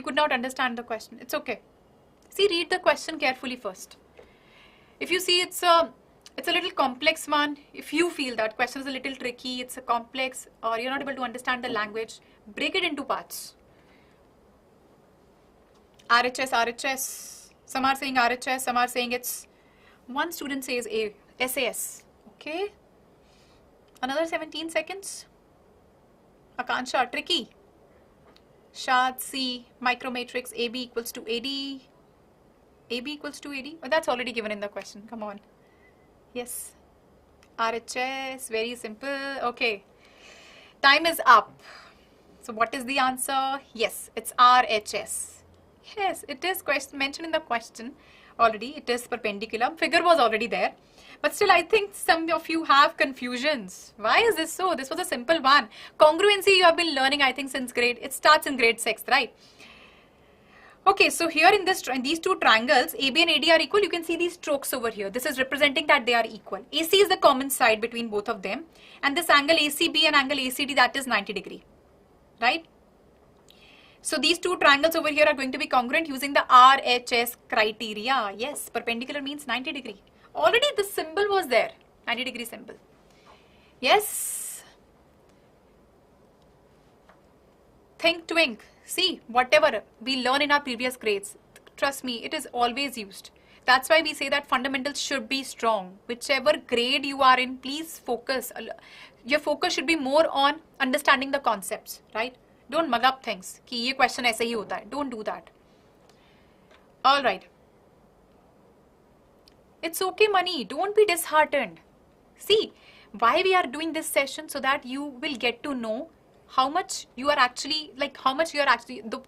could not understand the question. It's okay. See, read the question carefully first. If you see it's a little complex one, if you feel that question is a little tricky, it's a complex, or you're not able to understand the language, break it into parts. RHS. Some are saying RHS, some are saying it's, one student says SAS. Okay. Another 17 seconds. Akansha, tricky. Shad, C, micromatrix, AB equals to AD. AB equals to AD? Oh, that's already given in the question. Come on. Yes. RHS, very simple. Okay. Time is up. So what is the answer? Yes, it's RHS. Yes, it is mentioned in the question already. It is perpendicular. Figure was already there. But still, I think some of you have confusions. Why is this so? This was a simple one. Congruency you have been learning, I think, since it starts in grade 6, right? Okay, so here in these two triangles, AB and AD are equal. You can see these strokes over here. This is representing that they are equal. AC is the common side between both of them. And this angle ACB and angle ACD, that is 90 degree, right? So these two triangles over here are going to be congruent using the RHS criteria. Yes, perpendicular means 90 degree. Already the symbol was there, 90 degree symbol. Yes. Think, twink. See, whatever we learn in our previous grades, trust me, it is always used. That's why we say that fundamentals should be strong. Whichever grade you are in, please focus. Your focus should be more on understanding the concepts, right? Don't mug up things. कि ये question ऐसे ही होता है. Don't do that. All right. It's okay, Mani. Don't be disheartened. See, why we are doing this session, so that you will get to know how much you are actually, the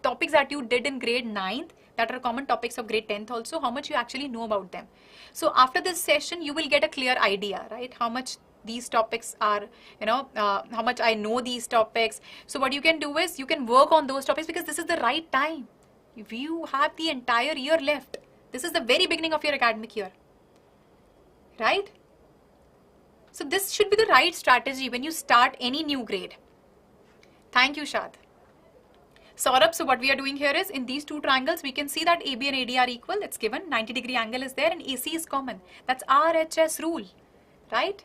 topics that you did in grade 9th, that are common topics of grade 10th also, how much you actually know about them. So after this session, you will get a clear idea, right? How much these topics are, how much I know these topics. So what you can do is, you can work on those topics, because this is the right time. If you have the entire year left, this is the very beginning of your academic year, right? So this should be the right strategy when you start any new grade. Thank you, Shad. Saurabh, so what we are doing here is, in these two triangles, we can see that AB and AD are equal. It's given. 90 degree angle is there and AC is common. That's RHS rule, right?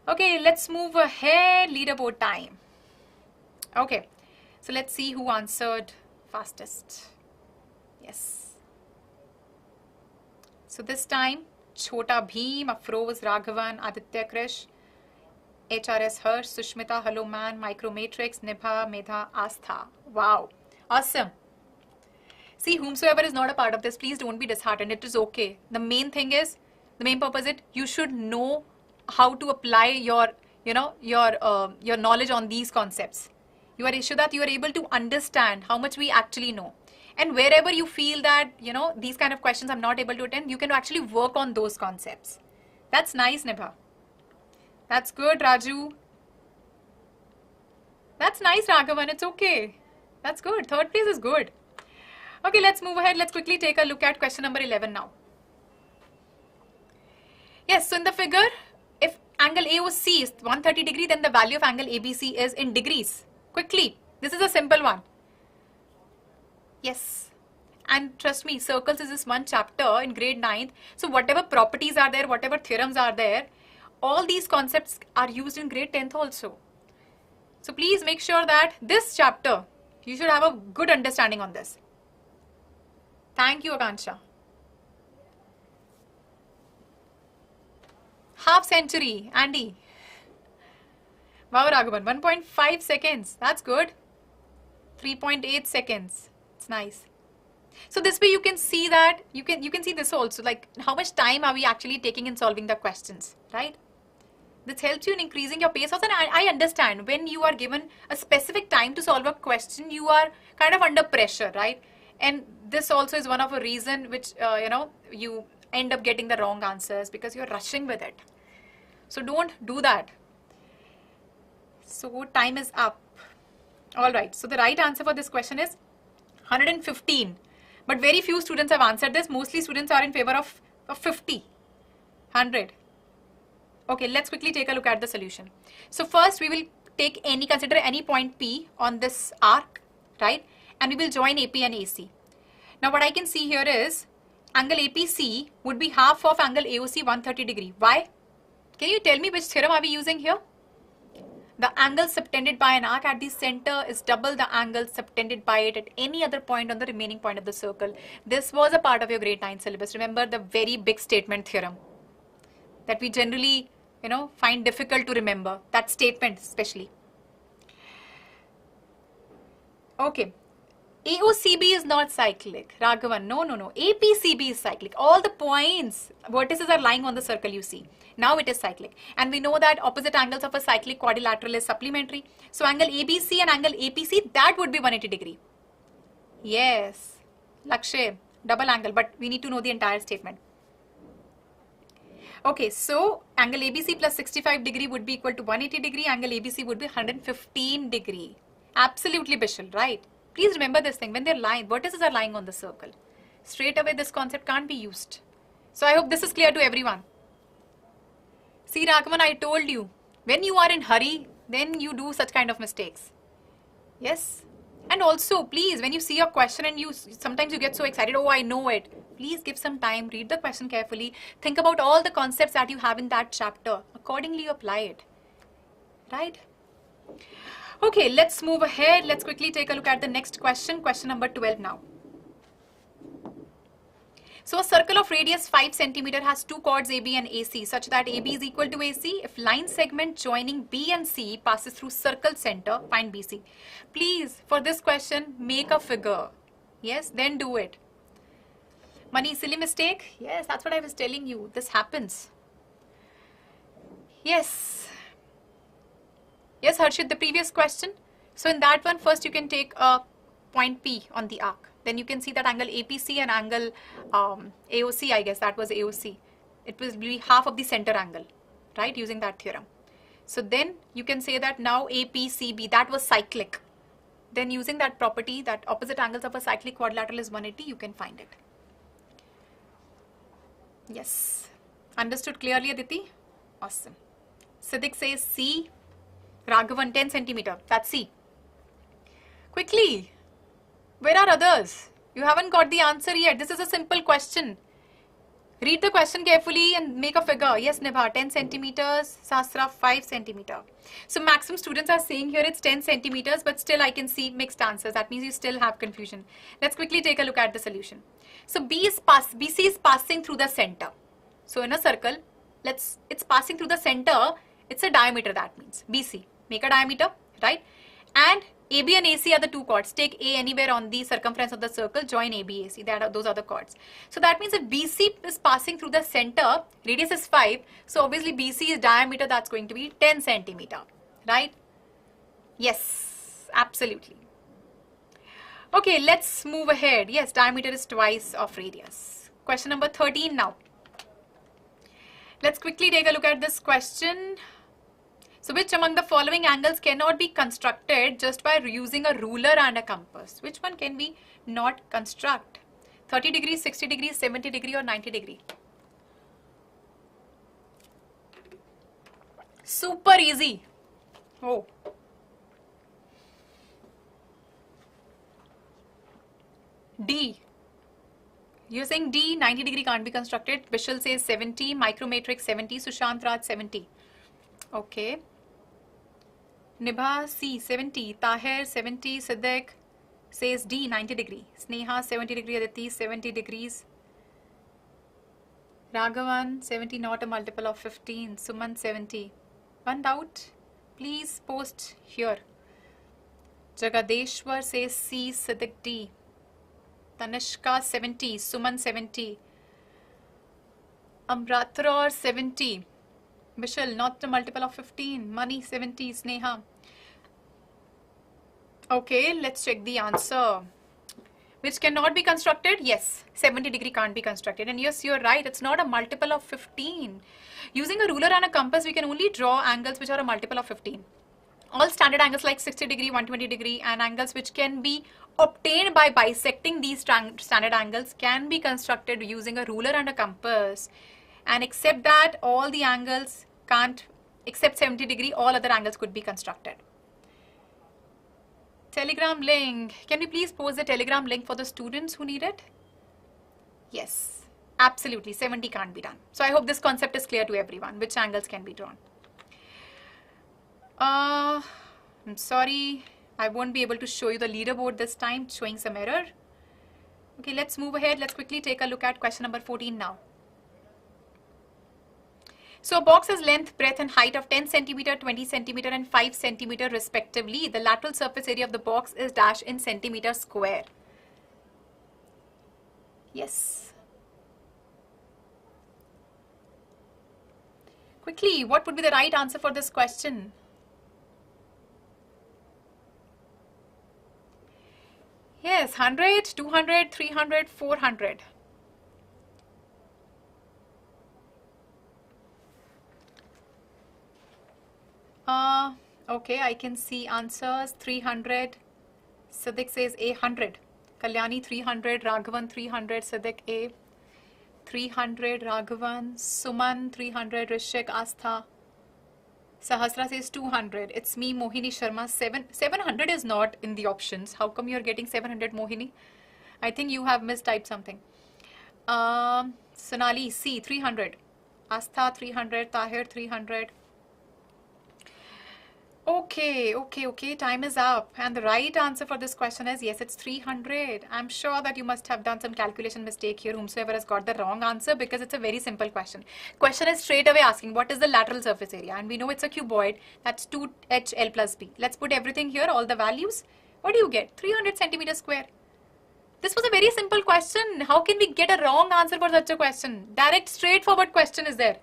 Okay, let's move ahead. Leaderboard time. Okay, so let's see who answered fastest. Yes. So this time, Chota Bheem, Afroz, Raghavan, Aditya Krish, HRS Harsh, Sushmita, Hello Man, Micromatrix, Nibha, Medha, Astha. Wow, awesome. See, whomsoever is not a part of this, please don't be disheartened. It is okay. The main thing is, the main purpose is, you should know how to apply your knowledge on these concepts. You are sure that you are able to understand how much we actually know. And wherever you feel that, these kind of questions I'm not able to attend, you can actually work on those concepts. That's nice, Nibha. That's good, Raju. That's nice, Raghavan. It's okay. That's good. Third place is good. Okay, let's move ahead. Let's quickly take a look at question number 11 now. Yes, so in the figure, if angle AOC is 130 degree, then the value of angle ABC is in degrees. Quickly. This is a simple one. Yes. And trust me, circles is this one chapter in grade 9th. So whatever properties are there, whatever theorems are there, all these concepts are used in grade 10th also. So please make sure that this chapter, you should have a good understanding on this. Thank you, Akansha. Half century, Andy. Wow, Raghavan, 1.5 seconds. That's good. 3.8 seconds. It's nice. So this way you can see that, you can see this also, like how much time are we actually taking in solving the questions, right? This helps you in increasing your pace. Also, and I understand when you are given a specific time to solve a question, you are kind of under pressure, right? And this also is one of a reason which, you end up getting the wrong answers because you're rushing with it. So don't do that. So time is up. All right. So the right answer for this question is 115. But very few students have answered this. Mostly students are in favor of 50, 100. Okay, let's quickly take a look at the solution. So first we will consider any point P on this arc, right? And we will join AP and AC. Now what I can see here is angle APC would be half of angle AOC 130 degree. Why? Can you tell me which theorem are we using here? The angle subtended by an arc at the center is double the angle subtended by it at any other point on the remaining point of the circle. This was a part of your grade 9 syllabus. Remember the very big statement theorem that we generally, find difficult to remember. That statement especially. Okay. AOCB is not cyclic. Raghavan, no. APCB is cyclic. All the points, vertices are lying on the circle you see. Now it is cyclic. And we know that opposite angles of a cyclic quadrilateral is supplementary. So angle ABC and angle APC, that would be 180 degree. Yes. Lakshay, double angle, but we need to know the entire statement. Okay, so angle ABC plus 65 degree would be equal to 180 degree. Angle ABC would be 115 degree. Absolutely, Bishal, right? Please remember this thing. When they're lying, vertices are lying on the circle. Straight away, this concept can't be used. So I hope this is clear to everyone. See, Raghavan, I told you, when you are in hurry, then you do such kind of mistakes. Yes. And also, please, when you see a question and sometimes you get so excited, oh, I know it. Please give some time, read the question carefully, think about all the concepts that you have in that chapter. Accordingly, apply it. Right? Okay, let's move ahead. Let's quickly take a look at the next question, question number 12 now. So a circle of radius 5 cm has two chords AB and AC such that AB is equal to AC if line segment joining B and C passes through circle center, find BC. Please, for this question, make a figure. Yes, then do it. Mani, silly mistake? Yes, that's what I was telling you. This happens. Yes. Yes, Harshit, the previous question. So in that one, first you can take a point P on the arc. Then you can see that angle APC and angle AOC, I guess that was AOC. It will be half of the center angle, right, using that theorem. So then you can say that now APCB, that was cyclic. Then using that property that opposite angles of a cyclic quadrilateral is 180, you can find it. Yes. Understood clearly, Aditi? Awesome. Siddiq says C. Raghavan 10 centimeter. That's C. Quickly. Where are others? You haven't got the answer yet. This is a simple question. Read the question carefully and make a figure. Yes, Nibha, 10 centimeters. Sasra, 5 centimeter. So maximum students are saying here it's 10 centimeters, but still I can see mixed answers. That means you still have confusion. Let's quickly take a look at the solution. So BC is passing through the center. So in a circle, it's passing through the center. It's a diameter, that means BC. Make a diameter, right? And AB and AC are the two chords. Take A anywhere on the circumference of the circle, join AB, AC. Those are the chords. So that means if BC is passing through the center, radius is 5. So obviously BC is diameter, that's going to be 10 centimeter, right? Yes, absolutely. Okay, let's move ahead. Yes, diameter is twice of radius. Question number 13 now. Let's quickly take a look at this question. So which among the following angles cannot be constructed just by using a ruler and a compass? Which one can we not construct? 30 degrees, 60 degrees, 70 degree or 90 degree? Super easy. Oh. D. You're saying D, 90 degree can't be constructed. Vishal says 70, Micromatrix 70, Sushant Raj 70. Okay. Nibha C, 70, Tahir 70, Siddiq says D, 90 degree. Sneha 70 degree, Aditi 70 degrees. Raghavan 70, not a multiple of 15. Suman 70. One doubt? Please post here. Jagadeshwar says C, Siddiq D. Tanishka 70, Suman 70. Amratror 70. Vishal, not a multiple of 15. Mani 70, Sneha. Okay, let's check the answer. Which cannot be constructed? Yes, 70 degree can't be constructed. And yes, you're right, it's not a multiple of 15. Using a ruler and a compass, we can only draw angles which are a multiple of 15. All standard angles like 60 degree, 120 degree and angles which can be obtained by bisecting these standard angles can be constructed using a ruler and a compass. And except that, all the angles can't, except 70 degree, all other angles could be constructed. Telegram link. Can we please post the Telegram link for the students who need it? Yes, absolutely. 70 can't be done. So I hope this concept is clear to everyone, which angles can be drawn. I'm sorry, I won't be able to show you the leaderboard this time, it's showing some error. Okay, let's move ahead. Let's quickly take a look at question number 14 now. So a box has length, breadth and height of 10 centimeter, 20 centimeter and 5 centimeter respectively. The lateral surface area of the box is dash in centimeter square. Yes. Quickly, what would be the right answer for this question? Yes, 100, 200, 300, 400. Okay, I can see answers. 300. Siddiq says A, 100. Kalyani 300, Raghavan 300, Siddiq A. 300, Raghavan, Suman 300, Rishik, Astha. Sahasra says 200. It's me, Mohini Sharma. 700 is not in the options. How come you're getting 700, Mohini? I think you have mistyped something. Sonali C, 300. Astha 300, Tahir 300. Okay, time is up. And the right answer for this question is yes, it's 300. I'm sure that you must have done some calculation mistake here, whomsoever has got the wrong answer, because it's a very simple question. Question is straight away asking what is the lateral surface area, and we know it's a cuboid, that's 2HL plus B. Let's put everything here, all the values. What do you get? 300 centimeters square. This was a very simple question. How can we get a wrong answer for such a question? Direct, straightforward question is there.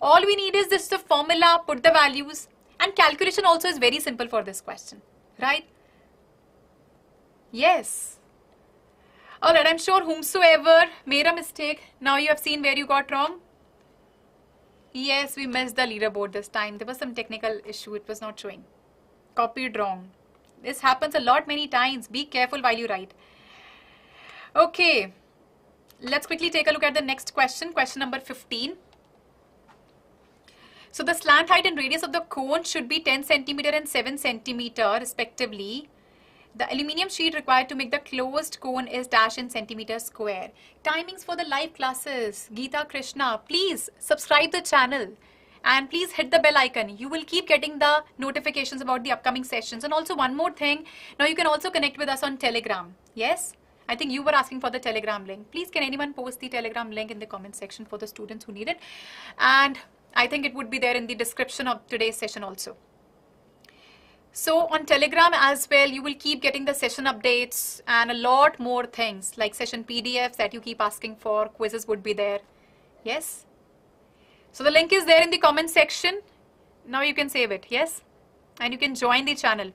All we need is just the formula, put the values. And calculation also is very simple for this question, right? Yes. Alright, I'm sure whomsoever made a mistake, now you have seen where you got wrong. Yes, we missed the leaderboard this time. There was some technical issue, it was not showing. Copied wrong. This happens a lot, many times. Be careful while you write. Okay, let's quickly take a look at the next question, question number 15. So the slant height and radius of the cone should be 10 centimeter and 7 centimeter respectively. The aluminium sheet required to make the closed cone is dash in centimeter square. Timings for the live classes. Geeta Krishna, please subscribe the channel and please hit the bell icon. You will keep getting the notifications about the upcoming sessions. And also one more thing, now you can also connect with us on Telegram. Yes? I think you were asking for the Telegram link. Please, can anyone post the Telegram link in the comment section for the students who need it? And I think it would be there in the description of today's session also. So on Telegram as well, you will keep getting the session updates and a lot more things like session PDFs that you keep asking for. Quizzes would be there. Yes. So the link is there in the comment section. Now you can save it. Yes. And you can join the channel.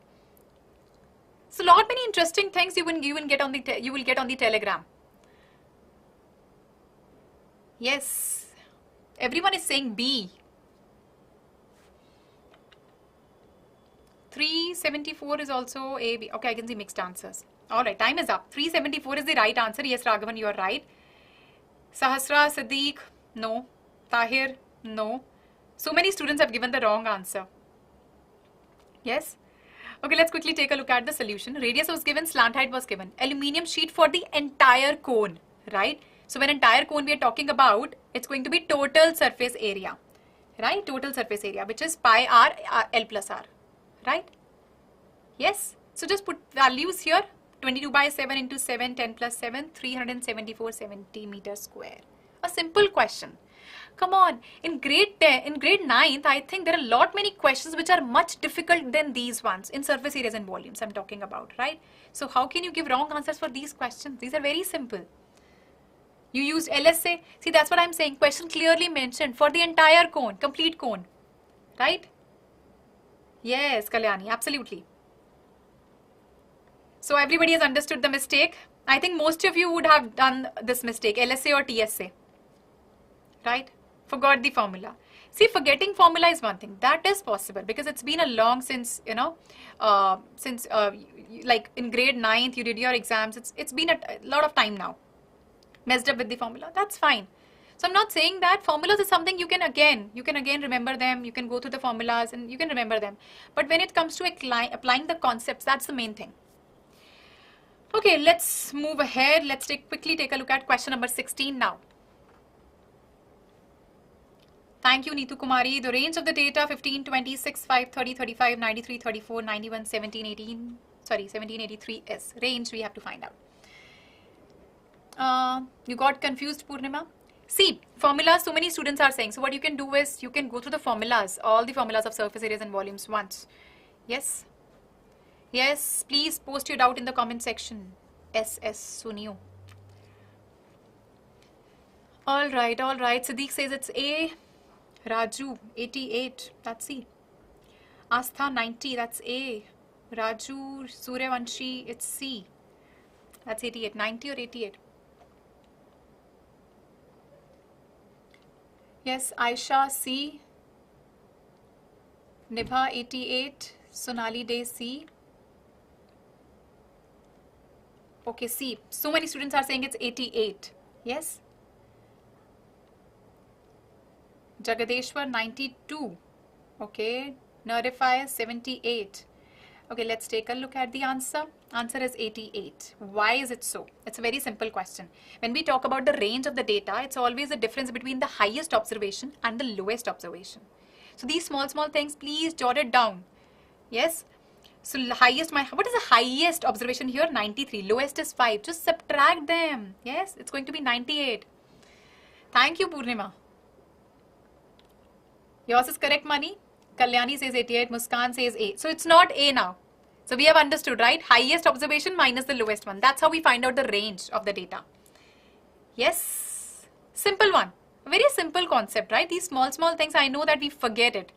So lot many interesting things you will get on the Telegram. Yes. Everyone is saying B. 374 is also A, B. Okay, I can see mixed answers. Alright, time is up. 374 is the right answer. Yes, Raghavan, you are right. Sahasra, Siddiq, no. Tahir, no. So many students have given the wrong answer. Yes? Okay, let's quickly take a look at the solution. Radius was given, slant height was given. Aluminium sheet for the entire cone. right? So when entire cone we are talking about, it's going to be total surface area, right? Total surface area, which is pi r L plus r, right? Yes. So just put values here. 22 by 7 into 7, 10 plus 7, 374 centimeters square. A simple question. Come on, in grade 10, in grade 9th, I think there are a lot many questions which are much difficult than these ones in surface areas and volumes I'm talking about, right? So how can you give wrong answers for these questions? These are very simple. You used LSA. See, that's what I'm saying. Question clearly mentioned for the entire cone, complete cone, right? Yes, Kalyani, absolutely. So everybody has understood the mistake. I think most of you would have done this mistake, LSA or TSA, right? Forgot the formula. See, forgetting formula is one thing. That is possible because it's been a long since, you know, like in grade 9th, you did your exams. It's been a lot of time now. Messed up with the formula. That's fine. So I'm not saying that formulas is something you can again remember them. You can go through the formulas and you can remember them. But when it comes to applying the concepts, that's the main thing. Okay, let's move ahead. Let's quickly take a look at question number 16 now. Thank you, Neetu Kumari. The range of the data 15, 20, 6, 5, 30, 35, 93, 34, 91, 17, 18, sorry, 1783 is range we have to find out. You got confused, Purnima? See, formulas, so many students are saying. So what you can do is you can go through the formulas, all the formulas of surface areas and volumes once. Yes? Yes, please post your doubt in the comment section. SS Sunil. All right. Siddiq says it's A. Raju, 88, that's C. Astha, 90, that's A. Raju, Suryavanshi, it's C. That's 88, 90 or 88? Yes, Aisha, C. Nibha, 88. Sonali Day, C. Okay, C. So many students are saying it's 88. Yes? Jagadeshwar, 92. Okay. Narify, 78. Okay, let's take a look at the answer. Answer is 88. Why is it so? It's a very simple question. When we talk about the range of the data, it's always the difference between the highest observation and the lowest observation. So these small things, please jot it down. Yes? So highest, what is the highest observation here? 93. Lowest is 5. Just subtract them. Yes, it's going to be 98. Thank you, Purnima. Yours is correct, Mani. Kalyani says 88. Muskan says A. So it's not A now. So we have understood, right? Highest observation minus the lowest one. That's how we find out the range of the data. Yes. Simple one. A very simple concept, right? These small things, I know that we forget it.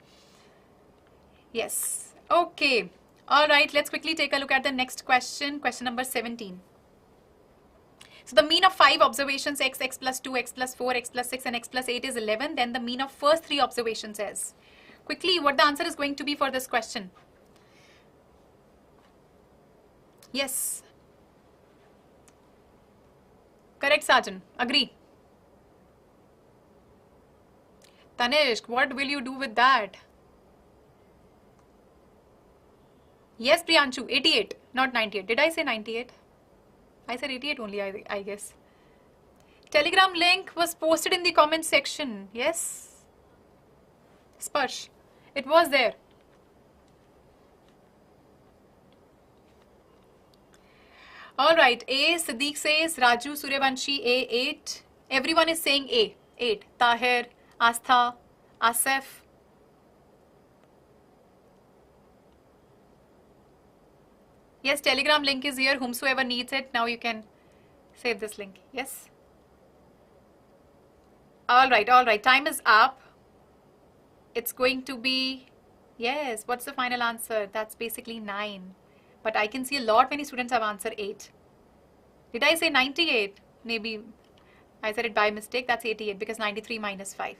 Yes. Okay. All right, let's quickly take a look at the next question, question number 17. So the mean of 5 observations, x plus 2, x plus 4, x plus 6 and x plus 8 is 11. Then the mean of first 3 observations is. Quickly, what the answer is going to be for this question? Yes. Correct, Sajan. Agree. Tanishq, what will you do with that? Yes, Priyanshu, 88, not 98. Did I say 98? I said 88 only, I guess. Telegram link was posted in the comment section. Yes. Sparsh. It was there. Alright, A. Siddiq says, Raju, Suryavanshi, A. 8. Everyone is saying A. 8. Tahir, Astha, Asif. Yes, Telegram link is here. Whomsoever needs it, now you can save this link. Yes. All right. Time is up. It's going to be, yes, what's the final answer? That's basically 9. But I can see many students have answered 8. Did I say 98? Maybe I said it by mistake. That's 88 because 93 minus 5.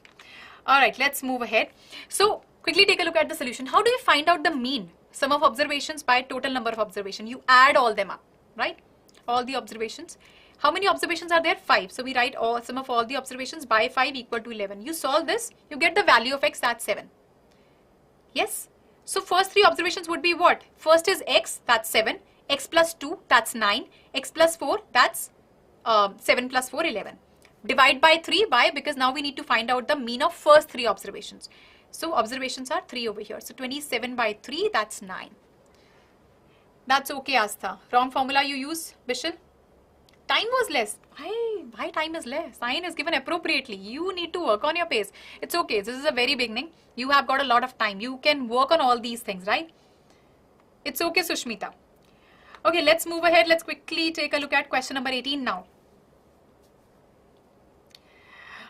All right, let's move ahead. So quickly take a look at the solution. How do you find out the mean? Sum of observations by total number of observations. You add all them up, right? All the observations. How many observations are there? 5. So we write sum of all the observations by 5 equal to 11. You solve this, you get the value of x, that's 7. Yes? So first 3 observations would be what? First is x, that's 7. X plus 2, that's 9. X plus 4, that's 7 plus 4, 11. Divide by 3. Why? Because now we need to find out the mean of first 3 observations. So observations are 3 over here. So 27 by 3, that's 9. That's okay, Astha. Wrong formula you use, Bishal? Time was less. Why time is less? Sign is given appropriately. You need to work on your pace. It's okay. This is a very beginning. You have got a lot of time. You can work on all these things, right? It's okay, Sushmita. Okay, let's move ahead. Let's quickly take a look at question number 18 now.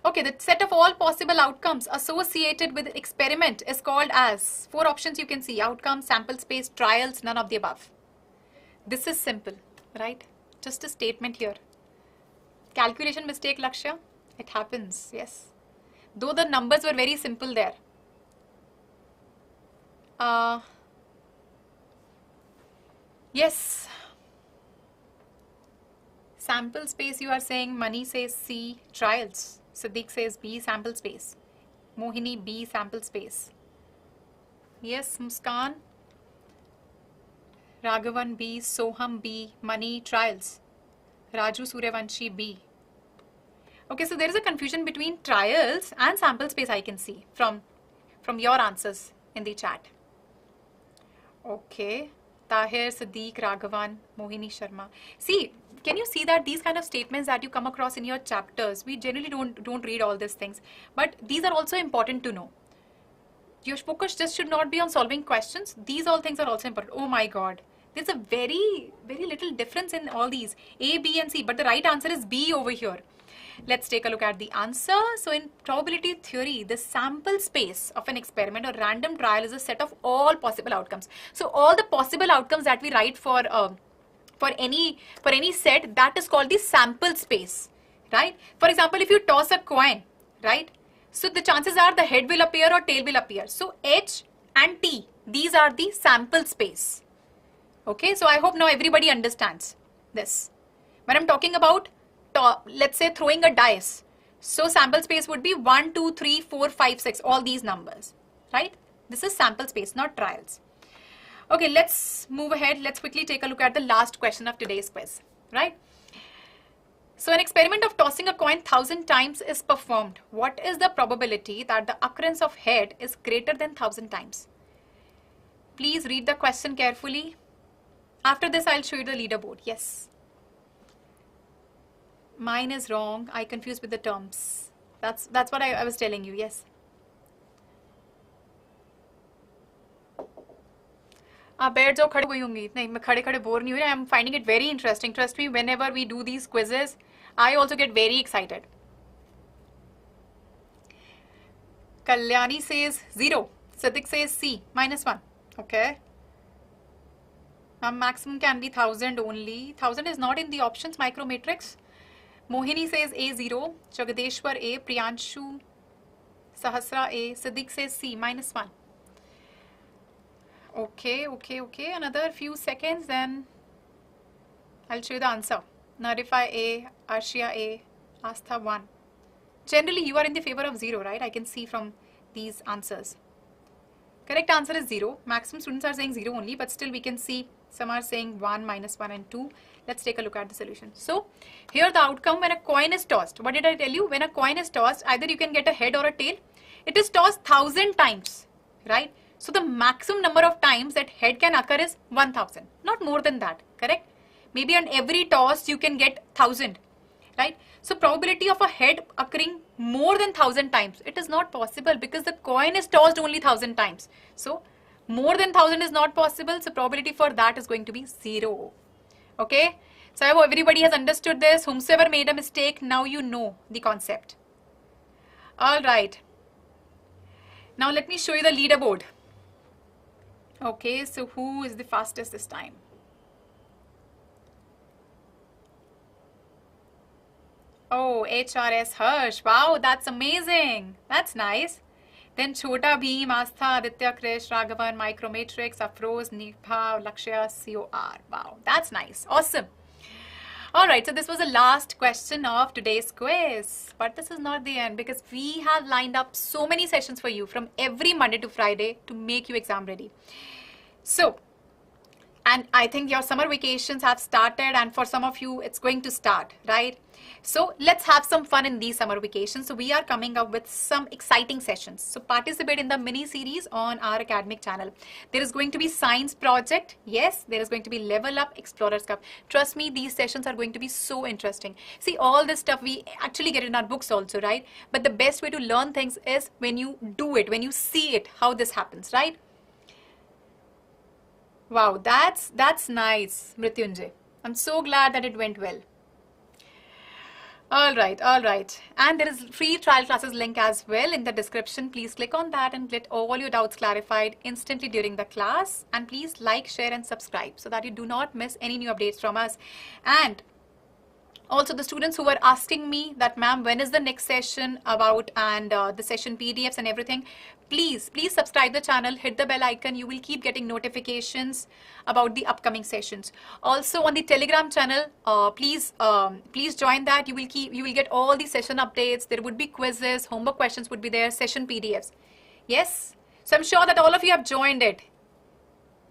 Okay, the set of all possible outcomes associated with the experiment is called as, 4 options you can see: outcome, sample space, trials, none of the above. This is simple, right? Just a statement here. Calculation mistake, Lakshya? It happens, yes. Though the numbers were very simple there. Yes. Sample space you are saying, Mani says C, trials. Siddiq says B, sample space. Mohini, B, sample space. Yes, Muskan. Raghavan, B, Soham, B, Mani, trials. Raju Suryavanshi, B. Okay, so there is a confusion between trials and sample space I can see from your answers in the chat. Okay. Tahir, Siddiq, Raghavan, Mohini Sharma. See, can you see that these kind of statements that you come across in your chapters, we generally don't read all these things, but these are also important to know. Your focus just should not be on solving questions. These all things are also important. Oh my God. There's a very, very little difference in all these. A, B and C, but the right answer is B over here. Let's take a look at the answer. So in probability theory, the sample space of an experiment or random trial is a set of all possible outcomes. So all the possible outcomes that we write for any set, that is called the sample space, right? For example, if you toss a coin, right? So the chances are the head will appear or tail will appear. So H and T, these are the sample space. Okay, so I hope now everybody understands this. When I'm talking about, let's say, throwing a dice, so sample space would be 1, 2, 3, 4, 5, 6, all these numbers, right? This is sample space, not trials. Okay, let's move ahead. Let's quickly take a look at the last question of today's quiz, right? So an experiment of tossing a coin 1,000 times is performed. What is the probability that the occurrence of head is greater than 1,000 times? Please read the question carefully. After this, I'll show you the leaderboard. Yes. Mine is wrong. I confused with the terms. That's what I was telling you. Yes. बैठ जाओ खड़े हुई होंगी नहीं मैं खड़े खड़े bore नहीं हुई I am finding it very interesting trust me whenever we do these quizzes I also get very excited. Kalyani says 0. Siddiq says C -1. Okay. Maximum can be 1,000 only. 1,000 is not in the options micro matrix. Mohini says A 0. Jagadeshwar A. Priyanshu Sahasra A. Siddiq says C -1. Okay. Another few seconds, then I'll show you the answer. Narify A, Arshia A, Astha 1. Generally, you are in the favor of 0, right? I can see from these answers. Correct answer is 0. Maximum students are saying 0 only, but still we can see some are saying 1, -1 and 2. Let's take a look at the solution. So, here the outcome when a coin is tossed. What did I tell you? When a coin is tossed, either you can get a head or a tail. It is tossed 1,000 times, right? So the maximum number of times that head can occur is 1,000, not more than that, correct? Maybe on every toss you can get 1,000, right? So probability of a head occurring more than 1,000 times, it is not possible because the coin is tossed only 1,000 times. So more than 1,000 is not possible, so probability for that is going to be 0. Okay? So I hope everybody has understood this. Whomsoever made a mistake, now you know the concept. Alright. Now let me show you the leaderboard. Okay, so who is the fastest this time? Oh, HRS Harsh. Wow, that's amazing. That's nice. Then Chota Bheem, Astha, Aditya, Krish, Raghavan, Micromatrix, Afroz, Nipha, Lakshya, COR. Wow, that's nice. Awesome. Alright, so this was the last question of today's quiz. But this is not the end because we have lined up so many sessions for you from every Monday to Friday to make you exam ready. So, And I think your summer vacations have started, and for some of you it's going to start, right? So let's have some fun in these summer vacations. So we are coming up with some exciting sessions. So participate in the mini series on our academic channel. There is going to be science project. Yes, there is going to be level up explorers cup. Trust me, these sessions are going to be so interesting. See, all this stuff we actually get in our books also, right? But the best way to learn things is when you do it, when you see it, how this happens, right? Wow, that's nice, Mrityunjay. I'm so glad that it went well. All right. And there is free trial classes link as well in the description. Please click on that and get all your doubts clarified instantly during the class. And please like, share and subscribe so that you do not miss any new updates from us. And also the students who were asking me that, ma'am, when is the next session about, and the session PDFs and everything, please subscribe the channel, hit the bell icon. You will keep getting notifications about the upcoming sessions. Also on the Telegram channel, please join that. You will get all the session updates. There would be quizzes, homework questions would be there, session PDFs. Yes, so I'm sure that all of you have joined it.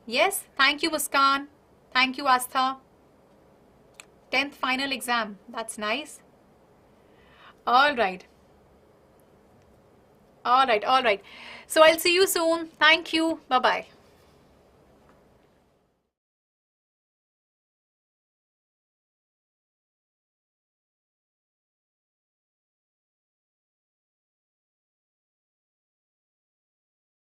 Yes, thank you Muskan, thank you Astha. 10th final exam, that's nice. All right. So I'll see you soon. Thank you. Bye-bye.